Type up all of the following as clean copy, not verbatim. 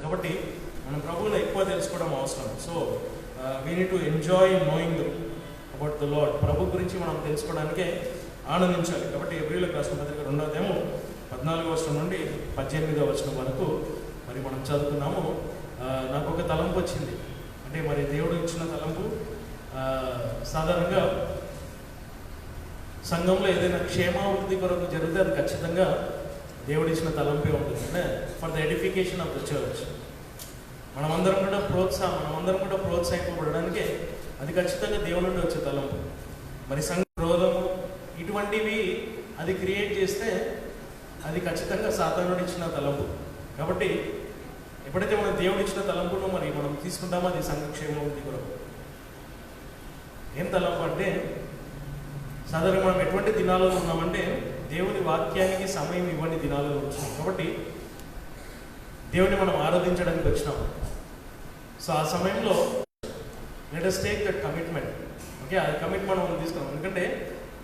కాబట్టి మనం ప్రభువుని ఎక్కువ తెలుసుకోవడం అవసరం. So we need to enjoy knowing about the lord. ప్రభు గురించి మనం తెలుసుకోవడానికే ఆనందించాలి. కాబట్టి ఎబ్రీలకు రాసిన పత్రిక 2వ అధ్యాయము 14వ వచనం నుండి 18వ వచనం వరకు మరి మనం చదువుకున్నాము. నాకు ఒక తలంపు వచ్చింది. అంటే మరి దేవుడు ఇచ్చిన తలంపు, సాధారణంగా సంఘంలో ఏదైనా క్షేమాభివృద్ధి కొరకు జరిగితే అది ఖచ్చితంగా దేవుడు ఇచ్చిన తలంపే ఉంటుంది. అంటే for the edification of the church. మనమందరం కూడా ప్రోత్సాహింపబడడానికి అది ఖచ్చితంగా దేవుడి నుండి వచ్చే తలంపు. మరి సంఘ క్రోధము ఇటువంటివి అది క్రియేట్ చేస్తే అది ఖచ్చితంగా సాతానుడు ఇచ్చిన తలంపు. కాబట్టి ఎప్పుడైతే మనం దేవుడు ఇచ్చిన తలంపును మరి మనం తీసుకుంటామో అది సంఘక్షేమాభివృద్ధి కొరకు. ఏం తలంపు అంటే, సాధారణంగా మనం ఎటువంటి దినాలలో ఉన్నామంటే దేవుని వాక్యానికి సమయం ఇవ్వని దినాలలో వచ్చినాం. కాబట్టి దేవుని మనం ఆరాధించడానికి వచ్చినాం. సో ఆ సమయంలో let us take that commitment. Okay, ఆ కమిట్మెంట్ మనం తీసుకున్నాం. ఎందుకంటే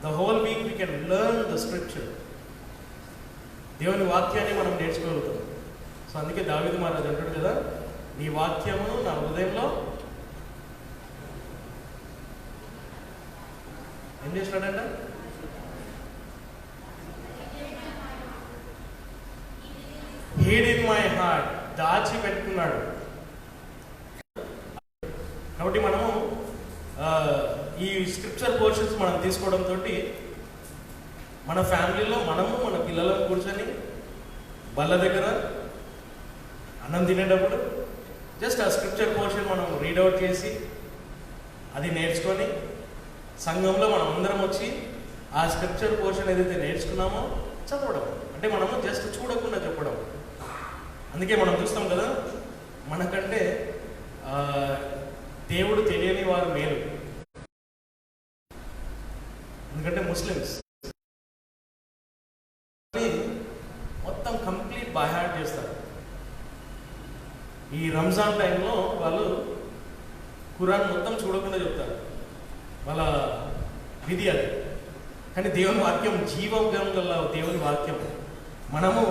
the whole week we can learn the scripture. దేవుని వాక్యాన్ని మనం నేర్చుకోగలుగుతాం. సో అందుకే దావీదు మహారాజు అంటాడు కదా, నీ వాక్యము నా హృదయంలో ఏం చేసినాడంట? హీడ్ ఇన్ మై హార్ట్, దాచి పెట్టుకున్నాడు. కాబట్టి మనము ఈ స్క్రిప్చర్ పోర్షన్స్ మనం తీసుకోవడంతో మన ఫ్యామిలీలో మనము మన పిల్లలను కూర్చొని బల్ల దగ్గర అన్నం తినేటప్పుడు జస్ట్ ఆ స్క్రిప్చర్ పోర్షన్ మనం రీడౌట్ చేసి అది నేర్చుకొని సంఘంలో మనం అందరం వచ్చి ఆ స్క్రిప్చర్ పోర్షన్ ఏదైతే నేర్చుకున్నామో చదవడం. అంటే మనము జస్ట్ చూడకుండా చెప్పడం. అందుకే మనం చూస్తాం కదా, మనకంటే దేవుడు తెలియని వారు మేలు. ఎందుకంటే ముస్లిమ్స్ మొత్తం కంప్లీట్ బై హార్ట్ చేస్తారు. ఈ రంజాన్ టైంలో వాళ్ళు ఖురాన్ మొత్తం చూడకుండా చెప్తారు. వాళ్ళ విధి అది. కానీ దేవుని వాక్యం జీవం గల దేవుని వాక్యం మనము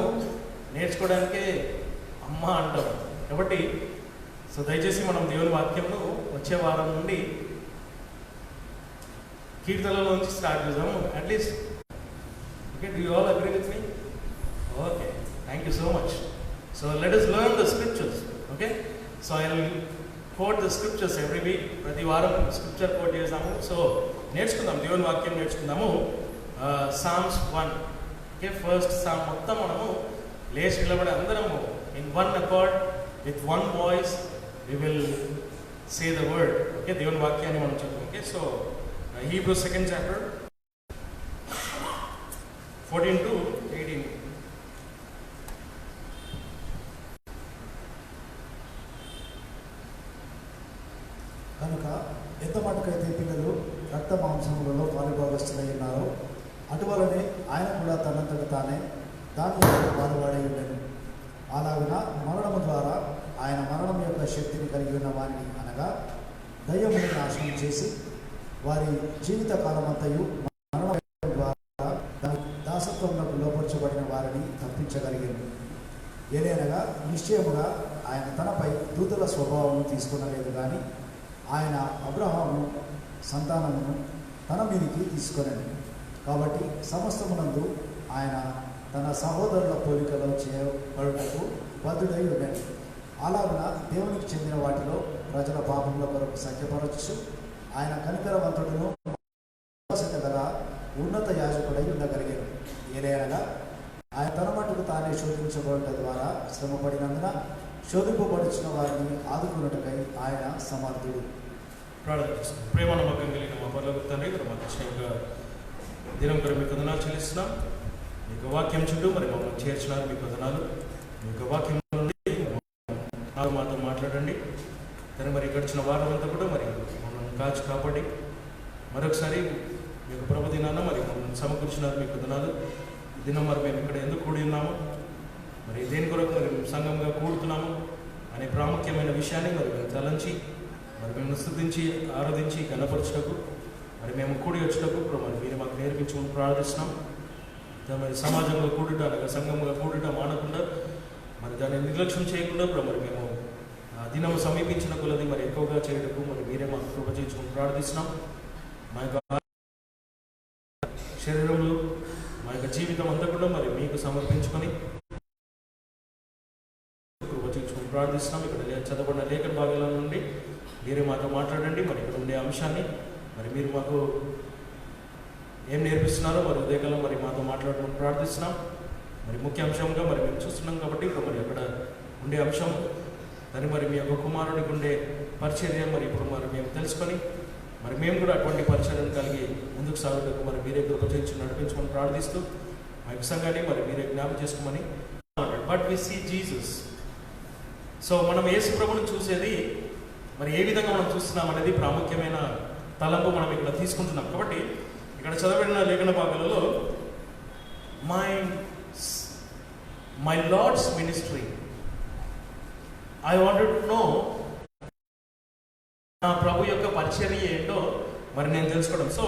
నేర్చుకోవడానికే అమ్మ అంటాం. కాబట్టి సో దయచేసి మనం దేవుని వాక్యంను వచ్చే వారం నుండి కీర్తనలోంచి స్టార్ట్ చేద్దాము at least. Okay, do you all agree with me? Okay, thank you so much. So let us learn the scriptures. Okay, so I will quote the scriptures every week. ప్రతి వారం స్క్రిప్చర్ కోట్ చేద్దాము. So నేర్చుకుందాం, దేవుని వాక్యం నేర్చుకుందాము. Psalms 1. Okay, first Sam మొత్తం మనము లేచి నిలబడి అందరము in one accord with one voice we will say the word. Okay, దేవుని వాక్యాన్ని మనం చదువుతాం. Okay, so Hebrews 2nd chapter 14 to 18. కనుక ఎంత మటుకైతే పిల్లలు రక్త మాంసములలో పాలుభాగస్తులై ఉన్నారో అటువలనే ఆయన కూడా తనంతట తానే దాని పాలువాడై ఉండను. అలాగున మరణము ద్వారా ఆయన మరణం యొక్క శక్తిని కలిగి ఉన్న వారిని, అనగా దయ్యముని నాశనం చేసి వారి జీవిత కాలమంతయు మరణం ద్వారా దాని దాసత్వంలో లోపరచబడిన వారిని తప్పించగలిగారు. ఏలైనగా నిశ్చయముగా ఆయన తనపై దూతల స్వభావం తీసుకునలేదు, కానీ ఆయన అబ్రహాము సంతానమును తన మీదికి తీసుకొనను. కాబట్టి సమస్తమునందు ఆయన తన సహోదరుల పోలికలో చేయబడుటకు బద్ధుడై ఉండను. అలాగున దేవునికి చెందిన వాటిలో ప్రజల పాపముల కొరకు సంఖ్యపరచు ఆయన కనికరవంతుడును గల ఉన్నత యాజకుడై ఉండగలిగాను. ఏలైనగా ఆయన తన మట్టుకు తానే శోధించబడట ద్వారా శ్రమపడినందున శోధింపబడుచున్న వారిని ఆదుకున్నట్టుకై ఆయన సమర్థుడు. ప్రార్థిస్తాం. ప్రేమ నమ్మకం కలిగిన మా పరలోక తండ్రి, మాకు ఇచ్చిన దినం కొరకు మీకు వందనాలు చెల్లిస్తున్నాం. మీకు వాక్యం చుట్టూ మరి మమ్మల్ని చేర్చినారు, మీకు వందనాలు. మీకు వాక్యం నుండి మాతో మాట్లాడండి. కానీ మరి గడిచిన వారం అంతా కూడా మరి మమ్మల్ని కాచి కాపాడి మరొకసారి మీకు ప్రభు దినాన మరి మమ్మల్ని సమకూర్చినారు, మీకు వందనాలు. దినం మరి మేము ఇక్కడ ఎందుకు కూడి ఉన్నాము, మరి దేని కొరకు మరి సంఘంగా కూడుతున్నాము అనే ప్రాముఖ్యమైన విషయాన్ని మరి మేము తలంచి మరి మేము స్తుతించి ఆరాధించి కనపరచుటకు మరి మేము కూడి వచ్చుటకు మరి మీరు మాకు నేర్పించమని ప్రార్థిస్తున్నాం. మరి సమాజంలో కూడుట అనగా సంఘంగా కూడుట మానకుండా మరి దాన్ని నిర్లక్ష్యం చేయకుండా ఇప్పుడు మరి మేము దినం సమీపించిన కొలది మరి ఎక్కువగా చేయటకు మరి మీరే మాకు కృప చేసుకుని ప్రార్థిస్తున్నాం. మా యొక్క శరీరంలో మా యొక్క జీవితం అంతా కూడా మరి మీకు సమర్పించుకొని కృప చేసుకుని ప్రార్థిస్తున్నాం. ఇక్కడ చదవబడిన లేఖన భాగాల నుండి మీరే మాతో మాట్లాడండి. మరి ఇక్కడ ఉండే అంశాన్ని మరి మీరు మాకు ఏం నేర్పిస్తున్నారో మరి ఉదయకాలం మరి మాతో మాట్లాడమని ప్రార్థిస్తున్నాం. మరి ముఖ్య అంశంగా మరి మేము చూస్తున్నాం కాబట్టి ఇప్పుడు మరి అక్కడ ఉండే అంశం దాన్ని మరి మీ యొక్క కుమారుడికి ఉండే పరిచర్య మరి ఇప్పుడు మరి మేము తెలుసుకొని మరి మేము కూడా అటువంటి పరిచర్యను కలిగి ముందుకు సాగుటకు మరి మీరే కృప చేయించి నడిపించుకొని ప్రార్థిస్తూ మా యొక్క సంఘాన్ని మరి మీరే జ్ఞాపకం చేసుకోమని. But we see Jesus. So మనం యేసు ప్రభువుని చూసేది మరి ఏ విధంగా మనం చూస్తున్నాం అనేది ప్రాముఖ్యమైన తలంపు మనం ఇక్కడ తీసుకుంటున్నాం. కాబట్టి ఇక్కడ చదవబడిన లేఖన భాగాలలో my lord's ministry, I wanted to know నా ప్రభు యొక్క పరిచర్య ఏంటో మరి నేను తెలుసుకోవడం. So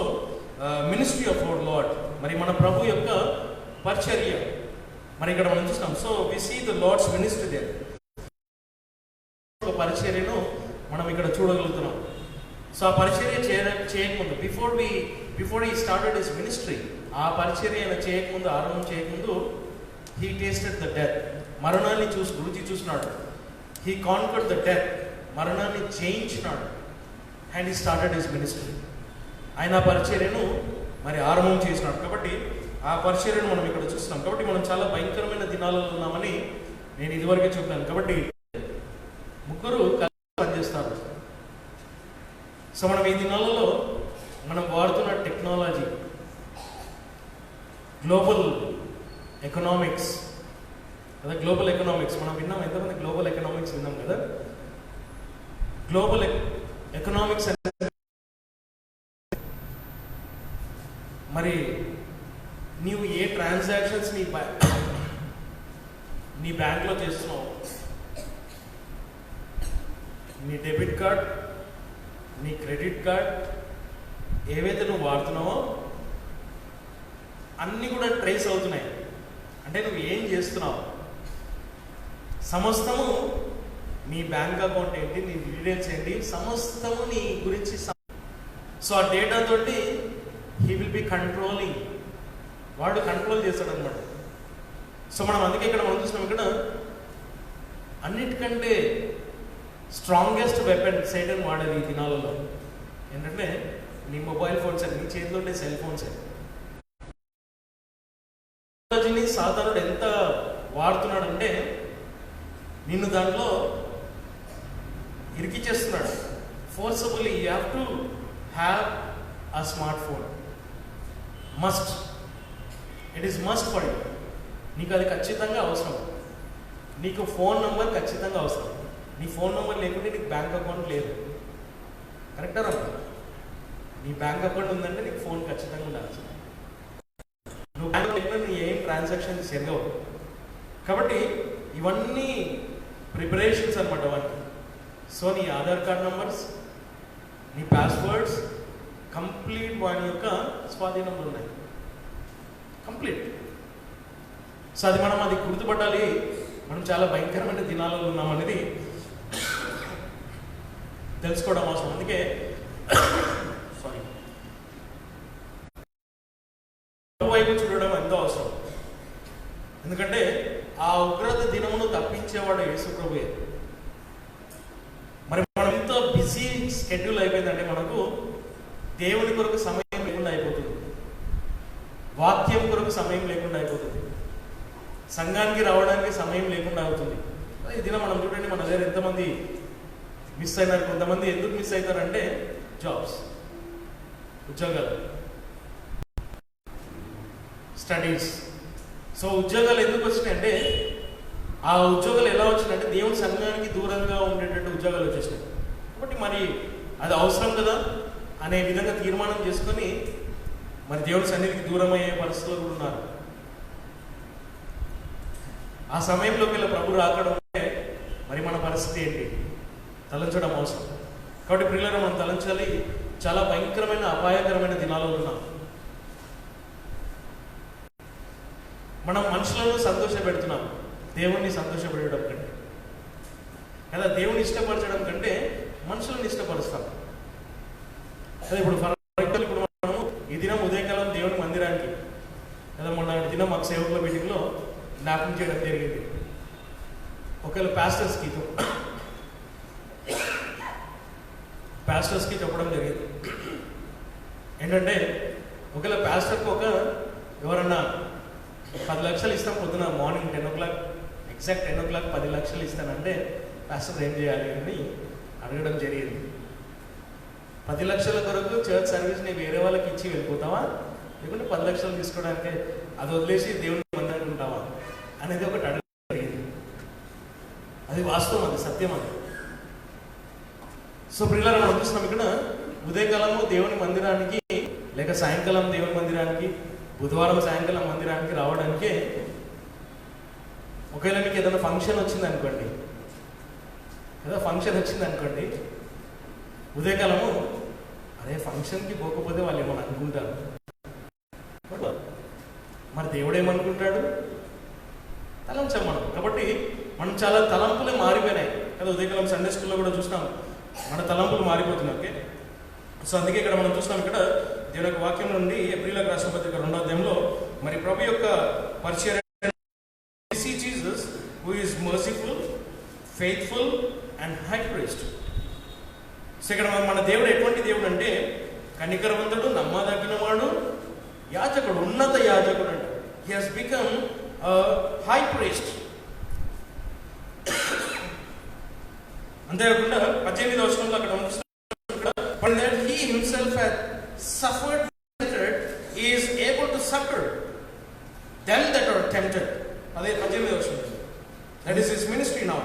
ministry of our lord, మరి మన ప్రభు యొక్క పరిచర్య మరి ఇక్కడ మనం చూస్తాం. So we see the lord's ministry there. పరిచర్యను మనం ఇక్కడ చూడగలుగుతున్నాం. సో ఆ పరిచర్య చేయకముందు before he started his ministry, ఆ పరిచర్య చేయకముందు, ఆరంభం చేయకముందు, హీ టేస్టెడ్ ద డెత్, మరణాన్ని రుచి చూసినాడు. హీ కాన్కర్డ్ ద డెత్, మరణాన్ని జయించినాడు. And he started his ministry. ఆయన ఆ పరిచర్యను మరి ఆరంభం చేసినాడు. కాబట్టి ఆ పరిచర్యను మనం ఇక్కడ చూస్తున్నాం. కాబట్టి మనం చాలా భయంకరమైన దినాలలో ఉన్నామని నేను ఇదివరకే చెప్పాను. కాబట్టి ముగ్గురు కలిసి పనిచేస్తారు. సో మనం ఈ దినాలలో మనం వాడుతున్న టెక్నాలజీ, గ్లోబల్ ఎకనామిక్స్ కదా, గ్లోబల్ ఎకనామిక్స్ మనం విన్నాం. ఎంతమంది గ్లోబల్ ఎకనామిక్స్ విన్నాం కదా? గ్లోబల్ ఎకనామిక్స్ అంటే మరి నీవు ఏ ట్రాన్సాక్షన్స్ నీ బ్యాంక్లో చేస్తున్నావు, నీ డెబిట్ కార్డ్, నీ క్రెడిట్ కార్డ్ ఏవైతే నువ్వు వాడుతున్నావో అన్నీ కూడా ట్రేస్ అవుతున్నాయి. అంటే నువ్వు ఏం చేస్తున్నావు, సమస్తము నీ బ్యాంక్ అకౌంట్ ఏంటి, నీ డీటెయిల్స్ ఏంటి, సమస్తము నీ గురించి. సో ఆ డేటా తోటి హీ విల్ బి కంట్రోలింగ్, వాడు కంట్రోల్ చేస్తాడు అనమాట. సో మనం అందుకే ఇక్కడ మనం చూసినాం, ఇక్కడ అన్నిటికంటే స్ట్రాంగెస్ట్ వెపన్ సైటన్ వాడేది ఈ దినాలలో ఏంటంటే నీ మొబైల్ ఫోన్స్ అని, నీ చేతిలో ఉండే సెల్ ఫోన్స్. టెక్నాలజీని సాధారణుడు ఎంత వాడుతున్నాడంటే నిన్ను దాంట్లో ఇరికిచ్చేస్తున్నాడు. Forcibly you have to have a smart phone. Must, it is must for you. నీకు అది ఖచ్చితంగా అవసరం. నీకు ఫోన్ నెంబర్ ఖచ్చితంగా అవసరం. నీ ఫోన్ నెంబర్ లేకుంటే నీకు బ్యాంక్ అకౌంట్ లేదు. కరెక్టా రా? నీ బ్యాంక్ అకౌంట్ ఉందంటే నీకు ఫోన్ ఖచ్చితంగా ఉండాల్సి. నువ్వు బ్యాంక్ లేకుండా నీ ఏం ట్రాన్సాక్షన్స్ జరగవు. కాబట్టి ఇవన్నీ ప్రిపరేషన్స్ అనమాట వాటికి. సో నీ ఆధార్ కార్డ్ నెంబర్స్, నీ పాస్వర్డ్స్ కంప్లీట్ వాడి యొక్క స్వాధీనంలో ఉన్నాయి. కంప్లీట్. సో అది మనం అది గుర్తుపట్టాలి. మనం చాలా భయంకరమైన దినాలలో ఉన్నామనేది తెలుసుకోవడం అవసరం. అందుకే వైపు చూడడం ఎంతో అవసరం. ఎందుకంటే ఆ ఉగ్రత దినమును తప్పించేవాడు యేసు ప్రభువే. మరి మనం ఎంతో బిజీ షెడ్యూల్ అయిపోయిందంటే మనకు దేవుని కొరకు సమయం లేకుండా అయిపోతుంది, వాక్యం కొరకు సమయం లేకుండా అయిపోతుంది, సంఘానికి రావడానికి సమయం లేకుండా అవుతుంది. ఈ దినం మనం చూడండి, మన దగ్గర ఎంతమంది మిస్ అయినారు. కొంతమంది ఎందుకు మిస్ అవుతారంటే జాబ్స్, ఉద్యోగాలు, స్టడీస్. సో ఉద్యోగాలు ఎందుకు వచ్చినాయంటే, ఆ ఉద్యోగాలు ఎలా వచ్చినాయంటే దేవుని సంఘానికి దూరంగా ఉండేటట్టు ఉద్యోగాలు వచ్చేసినాయి. కాబట్టి మరి అది అవసరం కదా అనే విధంగా తీర్మానం చేసుకొని మరి దేవుని సన్నిధికి దూరం అయ్యే పరిస్థితులు కూడా ఉన్నారు. ఆ సమయంలోకి వెళ్ళి ప్రభు రాకడం అంటే మరి మన పరిస్థితి ఏంటి తలంచడం అవసరం. కాబట్టి ప్రియులారా, మనం తలంచాలి. చాలా భయంకరమైన అపాయకరమైన దినాల్లో ఉన్నాం. మనం మనుషులను సంతోష పెడుతున్నాం, దేవుణ్ణి సంతోషపడడం కంటే కదా, దేవుని ఇష్టపరచడం కంటే మనుషులను ఇష్టపరుస్తాం కదా. ఇప్పుడు ఇప్పుడు మనము ఈ దినం ఉదయకాలం దేవుని మందిరానికి కదా, మొన్న దినం మాకు సేవకుల మీటింగ్లో జ్ఞాపకం చేయడం జరిగింది. ఒకవేళ పాస్టర్స్కి చెప్పడం జరిగింది ఏంటంటే, ఒకవేళ పాస్టర్కి ఎవరన్నా 10 లక్షలు ఇస్తాం పొద్దున మార్నింగ్ 10 o'clock ఎగ్జాక్ట్ 10 o'clock 10 లక్షలు ఇస్తానంటే పాస్టర్ ఏం చేయాలి అని అడగడం జరిగింది. 10 లక్షల కొరకు చర్చ్ సర్వీస్ని వేరే వాళ్ళకి ఇచ్చి వెళ్ళిపోతావా, లేకుంటే 10 లక్షలు తీసుకోవడానికి అది వదిలేసి దేవుని మందిరానికి ఉంటావా అనేది ఒకటి అడగడం జరిగింది. అది వాస్తవం, అది సత్యం అది. సో ప్రియులారా, మనం చూస్తున్నాం ఇక్కడ ఉదయకాలము దేవుని మందిరానికి లేక సాయంకాలం దేవుని మందిరానికి, బుధవారం సాయంకాలం మందిరానికి రావడానికే, ఒకవేళ మీకు ఏదైనా ఫంక్షన్ వచ్చింది అనుకోండి, ఉదయకాలము అదే ఫంక్షన్కి పోకపోతే వాళ్ళు ఏమని అనుకుంటారు, మరి దేవుడు ఏమనుకుంటాడు తలంచాం మనం. కాబట్టి మనం చాలా తలంపులే మారిపోయినాయి కదా. ఉదయకాలం సండే స్కూల్లో కూడా చూసినాం, మన తలంపులు మారిపోతున్నాయి. ఓకే, సో అందుకే ఇక్కడ మనం చూసినాం, ఇక్కడ దేవుని యొక్క వాక్యం నుండి ఎబ్రీయులకు రాసిన పత్రిక 2వ అధ్యాయంలో మరి ప్రభు యొక్క పరిచర్య, Jesus who is merciful, faithful and high priest. So ఇక్కడ మన దేవుడు ఎటువంటి దేవుడు అంటే కనికరవంతుడు, నమ్మదగినవాడు, యాజకుడు, ఉన్నత యాజకుడు అంట. He has become high priest. అంతేకాకుండా 18వ వచనంలో అక్కడ that he himself had suffered he is able to succor them that are tempted. అదే 18వ వచనం. That is his ministry now.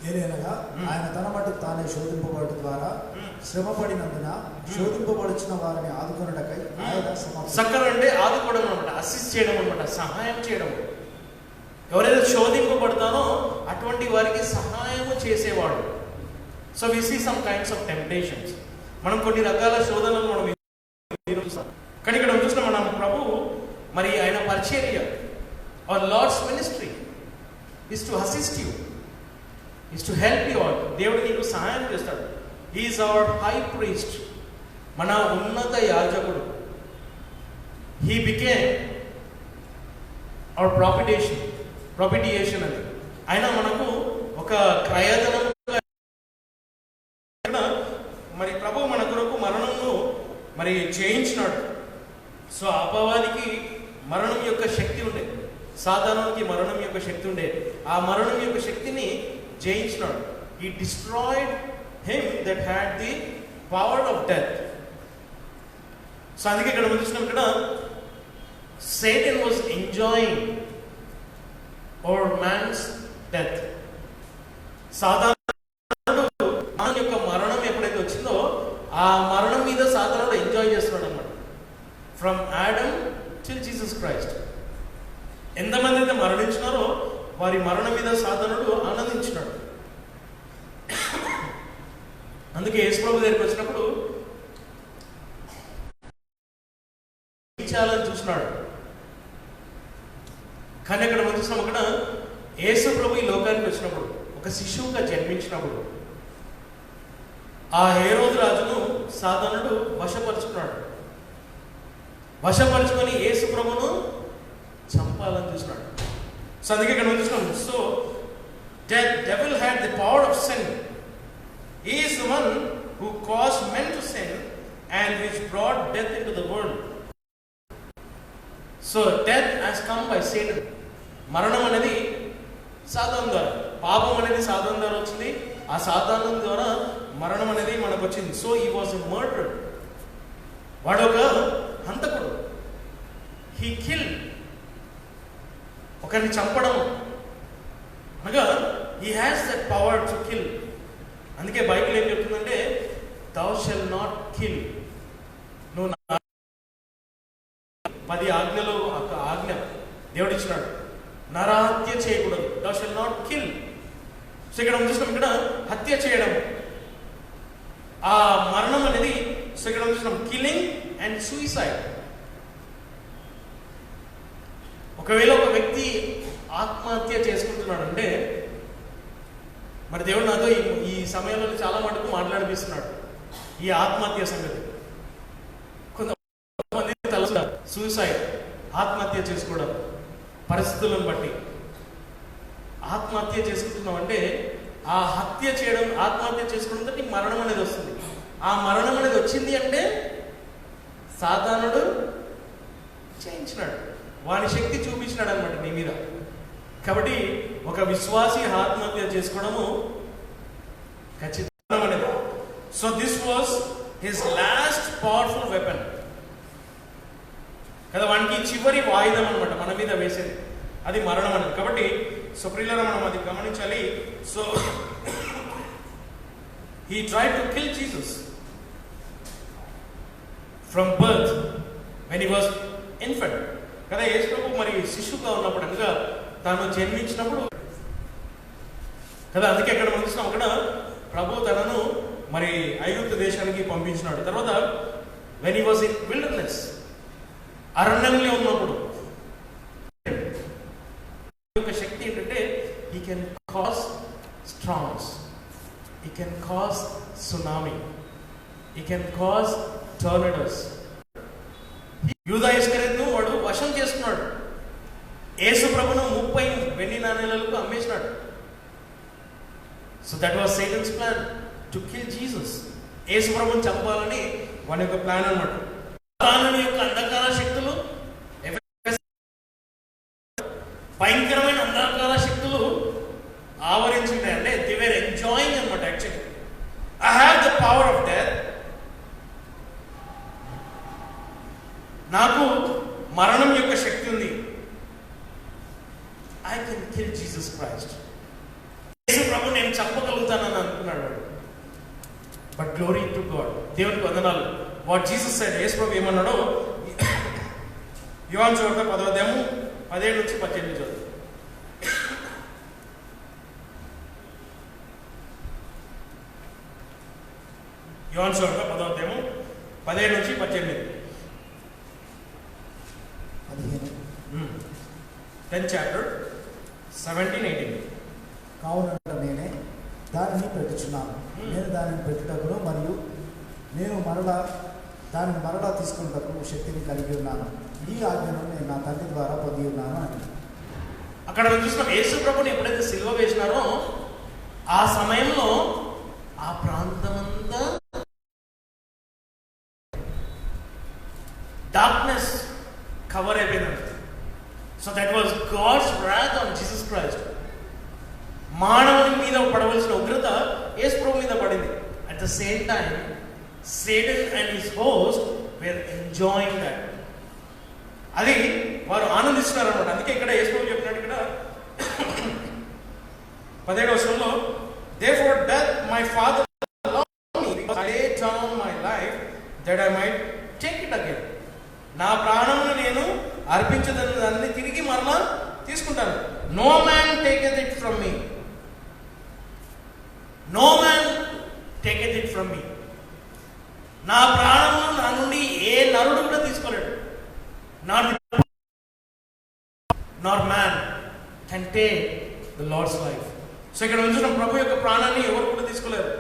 ఏలైనగా ఆయన తన మట్టుకు తానే శోధింపబడటం ద్వారా శ్రమపడినందున శోధింపబడుచున్న వారిని ఆదుకొనుటకై ఆయన సక్కర్ అంటే ఆదుకోవడం అనమాట, అసిస్ట్ చేయడం అనమాట, సహాయం చేయడం. ఎవరైతే శోధింపబడతానో అటువంటి వారికి సహాయము చేసేవాడు. So we see some kinds of temptations. మనం కొన్ని రకాల శోధనలు మనం చూస్తాం, కానీ ఇక్కడ చూసిన మన ప్రభు మరి ఆయన పరిచర్య, our Lord's ministry is to assist you, is to help you all. దేవుడు నీకు సహాయం చేస్తాడు. He is our high priest, మన ఉన్నత యాజకుడు. హీ బికేమ్ అవర్ ప్రాపిటియేషన్ అని. ఆయన మనకు ఒక క్రయధనం, మరి ప్రభు మన కొరకు మరణంను మరి చేయించినాడు. సో అపవాదికి మరణం యొక్క శక్తి ఉండే, సాధారణానికి మరణం యొక్క శక్తి ఉండే. ఆ మరణం యొక్క శక్తిని జయించినాడు. He destroyed him that had the power of death. So అందుకే ఇక్కడ మనం చూసినాం, ఇక్కడ Satan was enjoying over man's death. సాధారణుడు మన యొక్క మరణం ఎప్పుడైతే వచ్చిందో ఆ మరణం మీద సాధారణుడు ఎంజాయ్ చేస్తున్నాడు అన్నమాట. From Adam till Jesus Christ. ఎంతమంది అయితే మరణించినారో వారి మరణం మీద సాధారణుడు ఆనందించినాడు. అందుకే యేసుప్రభు దగ్గరికి వచ్చినప్పుడు చాలని చూసినాడు. కానీ అక్కడ మనం చూసినాం, అక్కడ యేసుప్రభు ఈ లోకానికి వచ్చినప్పుడు, ఒక శిశువుగా జన్మించినప్పుడు ఆ హేరోదు రాజును సాధారణుడు వశపరుచుకున్నాడు. వశపరుచుకొని యేసుప్రభును చంపాలని చూసినాడు. సో అందుకే ఇక్కడ మనం చూసినాం, so devil had the power of sin. He is the one who caused men to sin and which brought death into the world. So death has come by Satan. మరణం అనేది సాతాను ద్వారా, పాపం అనేది సాతాను ద్వారా వచ్చింది. ఆ సాతాను ద్వారా మరణం అనేది మనకు వచ్చింది. So he was a murderer. వాడు ఒక హంతకుడు. He killed. ఒకరిని చంపడం అనగా he has that power to kill. అందుకే బైబిల్ ఏం చెప్తుందంటే, thou shall not kill. నువ్వు 10 ఆజ్ఞలో ఒక ఆజ్ఞ దేవుడు ఇచ్చినాడు, నరహత్య చేయకూడదు. thou shall not kill. So ఇక్కడ మనం చూసినాం, ఇక్కడ హత్య చేయడం, ఆ మరణం అనేది. సో ఇక్కడ మనం చూసినాం కిల్లింగ్ అండ్ సూసైడ్. ఒకవేళ ఒక వ్యక్తి ఆత్మహత్య చేసుకుంటున్నాడు అంటే, మరి దేవుడు నాతో ఈ సమయంలో చాలా మటుకు మాట్లాడిపిస్తున్నాడు ఈ ఆత్మహత్య సంగతి. కొంతమంది తెలుసు సూసైడ్, ఆత్మహత్య చేసుకోవడం, పరిస్థితులను బట్టి ఆత్మహత్య చేసుకుంటున్నాం అంటే, ఆ హత్య చేయడం, ఆత్మహత్య చేసుకోవడంతో నీకు మరణం అనేది వస్తుంది. ఆ మరణం అనేది వచ్చింది అంటే సాతానుడు చేయించినాడు, వాని శక్తి చూపించినాడు అనమాట నీ మీద. కాబట్టి ఒక విశ్వాసి ఆత్మహత్య చేసుకోవడము ఖచ్చితంగా అనేది. So this was his last powerful weapon కదా, వానికి చివరి వాయుధం అనమాట మన మీద వేసేది, అది మరణం అనేది. కాబట్టి సో ప్రియులారా మనం అది గమనించాలి. So he tried to kill Jesus from birth when he was infant కదా. యేసు ప్రభు మరి శిశువుగా ఉన్నప్పుడు అనగా తాను జన్మించినప్పుడు కదా, అందుకే అక్కడ మనం చూసినాం, అక్కడ ప్రభు తనను మరి ఐగుప్తు దేశానికి పంపించినాడు. తర్వాత when he was in wilderness, అరణ్యంలో ఉన్నప్పుడు యొక్క శక్తి ఏంటంటే he can cause storms, he can cause tsunami, he can cause tornadoes. యూదా ఇస్కరియోతును వాడు వశం చేసుకున్నాడు. యేసు ప్రభును 30 వెండి నాణేలకు అమ్మేసినాడు. So that was Satan's plan to kill Jesus. Yesu ప్రభుని చంపాలని వాని యొక్క ప్లాన్ అన్నమాట. సాతాను యొక్క అంధకార శక్తులు, భయంకరమైన అంధకార శక్తులు ఆవరించున్నాయి. అంటే దే వేర్ ఎంజాయింగ్ అన్నమాట. Actually I have the power of death, నాకు మరణం యొక్క శక్తి ఉంది, I can kill Jesus Christ. Yesu ప్రభు నేను చంపగలుగుతానని అనుకున్నాడు వాడు. బట్ గ్లోరీ టు గాడ్, దేవునికి వందనాలు. వాట్ జీసస్ సెడ్, యేసు ప్రభు ఏమన్నాడో యోహాను సువార్త 10వ అధ్యాయము 17 నుంచి 18 చదువు. యోహాను సువార్త 10వ అధ్యాయము 17 నుంచి 18. 10th chapter 17-18. కావునంట నేనే దానిని పెట్టుచున్నాను, నేను దానిని పెట్టుటకును మరియు నేను దానిని మరలా తీసుకున్నటకు శక్తిని కలిగి ఉన్నాను. ఈ ఆజ్ఞను నేను నా తండ్రి ద్వారా పొంది ఉన్నాను అని. అక్కడ చూసిన యేసు ప్రభుని ఎప్పుడైతే సిలువ వేసినారో ఆ సమయంలో ఆ ప్రాంతమంతా డార్క్నెస్ కవర్ అయిపోయిందండి. So that was God's wrath on Jesus Christ. మానవుని మీద పడవలసిన ఉగ్రత యేసు ప్రభు మీద పడింది. At the same time Satan and his host were enjoying that. అది వారు ఆనందిస్తున్నారు అన్నమాట. అందుకే ఇక్కడ యేసు ప్రభు చెప్పినట్టు ఇక్కడ 17వ వచనంలో, therefore doth my father love me because I lay down my life that I might take it again. నా ప్రాణమును నేను అర్పించదని దాన్ని తిరిగి మరలా తీసుకుంటాను. No man taketh it from me, no man taketh it from me. నా ప్రాణము నా నుండి ఏ నరుడు కూడా తీసుకోలేడు. Not man can take the lord's life. So ఇక్కడ ఉంచిన ప్రభు యొక్క ప్రాణాన్ని ఎవరు కూడా తీసుకోలేరు.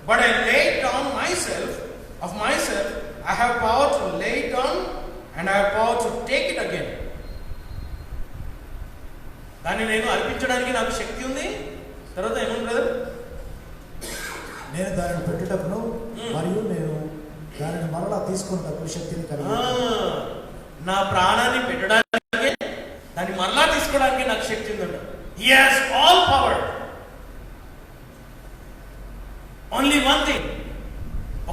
But I lay down my self, of my self I have power to lay down and I have power to take it again. దాన్ని నేను అర్పించడానికి నాకు శక్తి ఉంది. తర్వాత ఏమన్నా బ్రదర్, నేను దానిని పెట్టుటకును మరియు నేను దానిని మరలా తీసుకున్నటకు శక్తిని కలిగి, నా ప్రాణాన్ని పెట్టడానికి దాన్ని మరలా తీసుకోవడానికి నాకు శక్తి ఉందంట. He has all power. Only one thing,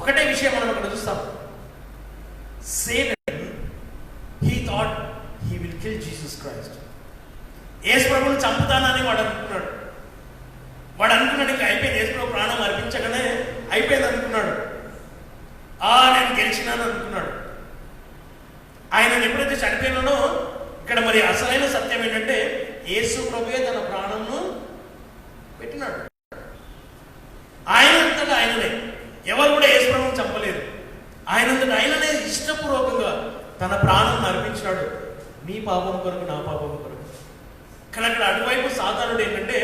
ఒకటే విషయం మనం అక్కడ చూస్తాం. Satan, he thought he will kill Jesus Christ. యేసు ప్రభువుని చంపుతానని వాడు అనుకున్నాడు. ఇంకా అయిపోయింది, యేసు ప్రభు ప్రాణం అర్పించగానే అయిపోయింది అనుకున్నాడు. నేను గెలిచినాను అనుకున్నాడు. ఆయన ఎప్పుడైతే చనిపోయినానో, ఇక్కడ మరి అసలైన సత్యం ఏంటంటే యేసు ప్రభువే తన ప్రాణంను పెట్టినాడు. ఆయనంతటా ఆయననే, ఎవరు కూడా యేసు ప్రభువుని చంపలేదు. ఆయనంతటా ఆయననే ఇష్టపూర్వకంగా తన ప్రాణం అర్పించినాడు. నీ పాపం కొరకు, నా పాపం కొరకు. కానీ అక్కడ అటువైపు సాతానుడు ఏంటంటే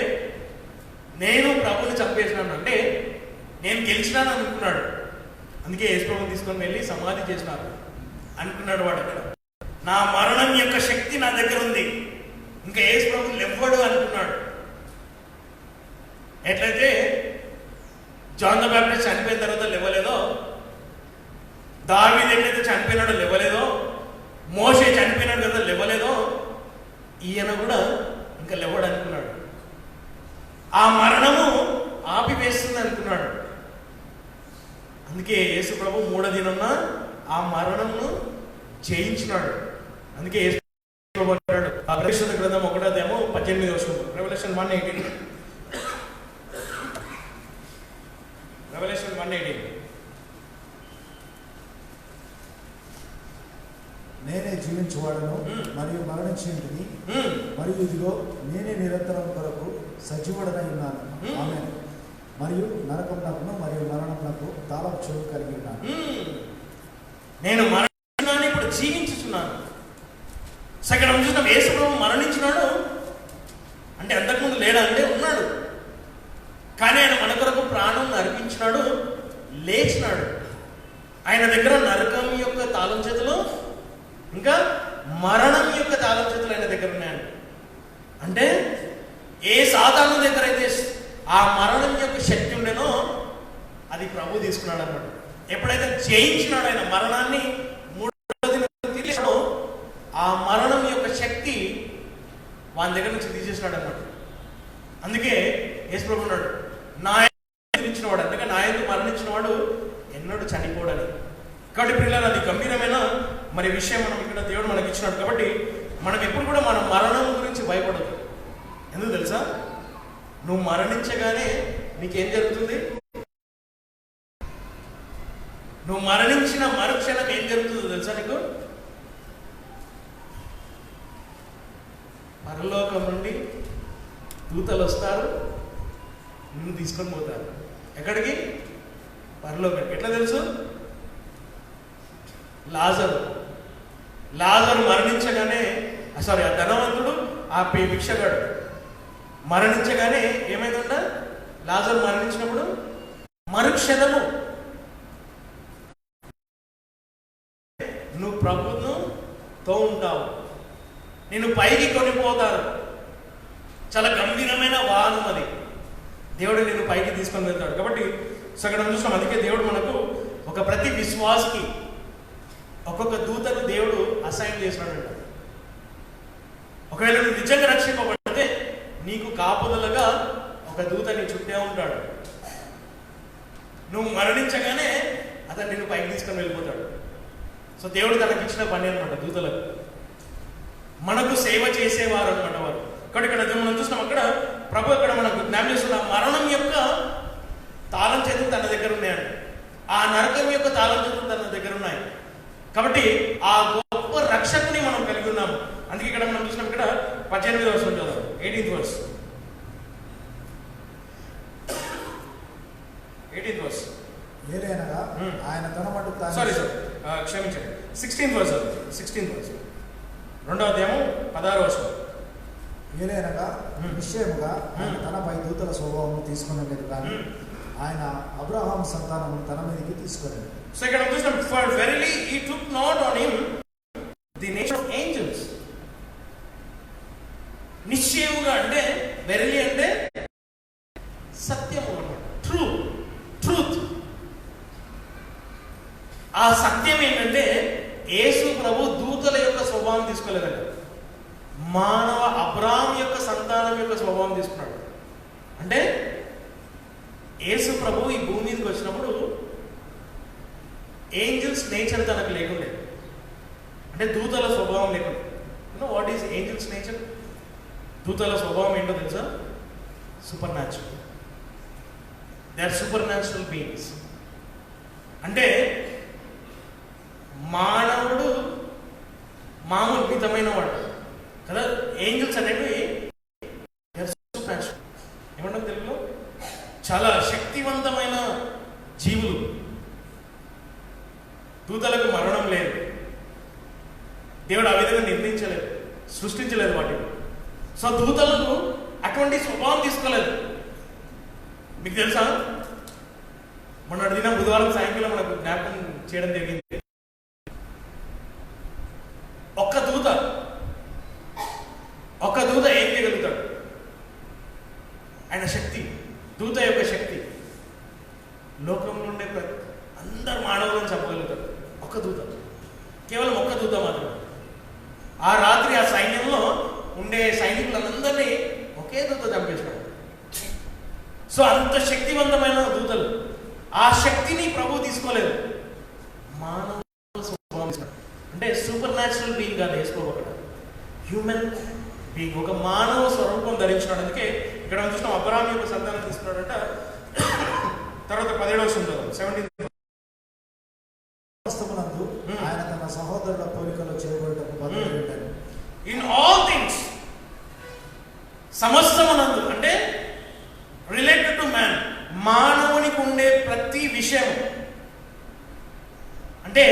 నేను ప్రభుని చంపేసినాను, అంటే నేను గెలిచినాను అనుకున్నాడు. అందుకే యేసు ప్రభుని తీసుకొని వెళ్ళి సమాధి చేసినారు అనుకున్నాడు వాడు. అక్కడ నా మరణం యొక్క శక్తి నా దగ్గర ఉంది, ఇంకా యేసు ప్రభు లేవ్వడు అనుకున్నాడు. ఎట్లయితే జాన్ ద బాప్టిస్ట్ చనిపోయిన తర్వాత లేవలేదో, దావీదు ఎట్లయితే చనిపోయినాడో లేవలేదో, మోషే చనిపోయినాడు కదా లేవలేదో, ఈయన కూడా ఇంకా లేవడు అనుకున్నాడు. ఆ మరణము ఆపివేస్తుంది అనుకున్నాడు. అందుకే యేసు ప్రభు మూడో దినమున ఆ మరణమును జయించినాడు. అందుకే యేసు ప్రభు అంటాడు, ఆ రెవల్యూషన్ గ్రంథం 1:18 వచనం, రెవల్యూషన్ 1:18, రెవల్యూషన్ 1:18. నేనే జీవించువాడను మరియు మరణించింటిని, మరియు ఇదిగో నేనే నిరంతరం కొరకు సజీవుడనై ఉన్నాను. ఆమేన్. మరియు నరకమునకును మరియు మరణమునకు తాళపు చెవులు కలిగి ఉన్నాను. నేను మరణించినాను, ఇప్పుడు జీవించుచున్నాను. ఇక్కడ చూసినాం యేసు ప్రభు మరణించినాడు అంటే అంతకుముందు లేడా అంటే ఉన్నాడు, కానీ ఆయన మన కొరకు ప్రాణం అర్పించినాడు, లేచినాడు. ఆయన దగ్గర నరకం యొక్క తాళం చేతులు ఇంకా మరణం యొక్క తాళం చేతులు ఆయన దగ్గర ఉన్నాయండి. అంటే ఏ సాతాను దగ్గర అయితే ఆ మరణం యొక్క శక్తి ఉండేనో అది ప్రభు తీసుకున్నాడు అన్నమాట. ఎప్పుడైతే జయించినాడు ఆయన మరణాన్ని, తీర్చాడో ఆ మరణం యొక్క శక్తి వాని దగ్గర నుంచి తీసేసినాడు అన్నమాట. అందుకే యేసు ప్రభు ఉన్నాడు, నా యందు వాడు, అందుకే నా యందు మరణించిన వాడు ఎన్నడూ చనిపోడని. కాబట్టి పిల్లలు అది గంభీరమైన మరి విషయం మనం ఇక్కడ దేవుడు మనకి ఇచ్చినాడు. కాబట్టి మనం ఎప్పుడు కూడా మన మరణం గురించి భయపడదు. ఎందుకు తెలుసా? నువ్వు మరణించగానే నీకేం జరుగుతుంది? నువ్వు మరణించిన మరుక్షణం ఏం జరుగుతుందో తెలుసా నీకు? పరలోకం నుండి దూతలు వస్తారు, నిన్ను తీసుకొని పోతారు. ఎక్కడికి? పరలోకానికి. ఎట్లా తెలుసు? లాజరు మరణించగానే, సారీ, ఆ ధనవంతుడు, ఆ భిక్షగాడు మరణించగానే ఏమైందంట? లాజరు మరణించినప్పుడు మరుక్షణము నువ్వు ప్రభువును తో ఉంటావు, నేను పైకి కొనిపోతారు. చాలా గంభీరమైన వాహనం అది. దేవుడు నిన్ను పైకి తీసుకొని వెళ్తాడు. కాబట్టి సగం చూసినాం. అందుకే దేవుడు మనకు ఒక ప్రతి విశ్వాసికి ఒక్కొక్క దూతను దేవుడు అసైన్ చేసినాడంట. ఒకవేళ నువ్వు నిజంగా రక్షింపబడితే నీకు కాపుదలుగా ఒక దూత నీ చుట్టే ఉంటాడు. నువ్వు మరణించగానే అతను నిన్ను పైకి తీసుకొని వెళ్ళిపోతాడు. సో దేవుడు తనకి ఇచ్చిన పని అనమాట దూతలకు. మనకు సేవ చేసేవారు అనమాట వారు. కాబట్టి ఇక్కడ మనం చూసినాం, అక్కడ ప్రభు అక్కడ మనకు జ్ఞాపకం చేస్తున్న మరణం యొక్క తాళం చేతులు తన దగ్గర ఉన్నాయండి. ఆ నరకం యొక్క తాళం చేతులు తన దగ్గర ఉన్నాయి. కాబట్టి ఆ గొప్ప రక్షకుని మనం కలిగి ఉన్నాము. అందుకే ఇక్కడ మనం చూసినాం, ఇక్కడ 18వ వచనం చదువు, 18th verse. ఏలైనగా ఆయన తన మటుకు తాను, సారీ క్షమించండి, 16th verse, 16th verse, 2వ అధ్యాయం 16వ వచనం. ఏలైనగా నిశ్చయముగా ఆయన తనపై దూతల స్వభావం తీసుకునలేదు, కానీ ఆయన అబ్రహాం సంతానం తన మీదకి తీసుకునేది. సో ఇక్కడ చూసినాం, for verily he took not on him the nature of angels. నిశ్చయముగా అంటే వెరలి అంటే సత్యము అన్నమాట, ట్రూత్. ఆ సత్యం ఏంటంటే యేసు ప్రభు దూతల యొక్క స్వభావం తీసుకోలేదండి, మానవ అబ్రాహాం యొక్క సంతానం యొక్క స్వభావం తీసుకున్నాడు. అంటే యేసు ప్రభు ఈ భూమి మీదకి వచ్చినప్పుడు ఏంజల్స్ నేచర్ తనకు లేకుండే, అంటే దూతల స్వభావం లేకుండా. What is angels nature? దూతల స్వభావం ఏంటో తెలుసా? Supernatural. They are supernatural beings. అంటే మానవుడు మామూలు మితమైన వాడు కదా. ఏంజల్స్ అనేవి ఏమంటారు తెలుగులో? చాలా శక్తివంతమైన జీవులు. దూతలకు మరణం లేదు, దేవుడు ఆ విధంగా నిర్మించలేదు, సృష్టించలేదు వాటిని. సో దూతలకు అటువంటి స్వభావం తీసుకోలేదు. మీకు తెలుసా, మొన్నటి దినం బుధవారం సాయంకాలం మనకు జ్ఞాపకం చేయడం జరిగింది. ఒక్క దూత ఏం చేయగలుగుతాడు? ఆయన శక్తి, దూత యొక్క శక్తి లోకంలో ఉండే అందరు మానవులను చంపగలుగుతాడు. ఒక్క దూత, కేవలం ఒక్క దూత మాత్రమే. ఆ రాత్రి ఆ సైన్యంలో ఉండే సైనికులందరినీ ఒకే దూత చంపేశాడు. సో అంత శక్తివంతమైన దూతలు. ఆ శక్తిని ప్రభు తీసుకోలేదు, మానవ స్వభావం అంటే సూపర్ న్యాచురల్ బీయింగ్ కాదు వేసుకోబడ్డాడు, హ్యూమన్ బీయింగ్, ఒక మానవ స్వరూపం ధరించినాడు. అందుకే ఇక్కడ చూసిన అబ్రహాము యొక్క సంతానం తీసుకున్నాడంట. తర్వాత 17వ వచనం 17 ఆయన తన సహోదరుల పోలికలో చేయబడటకు బదులు ఇన్ ఆల్ థింగ్స్, సమస్తమునందు అంటే రిలేటెడ్ టు మ్యాన్, మానవునికి ఉండే ప్రతి విషయం అంటే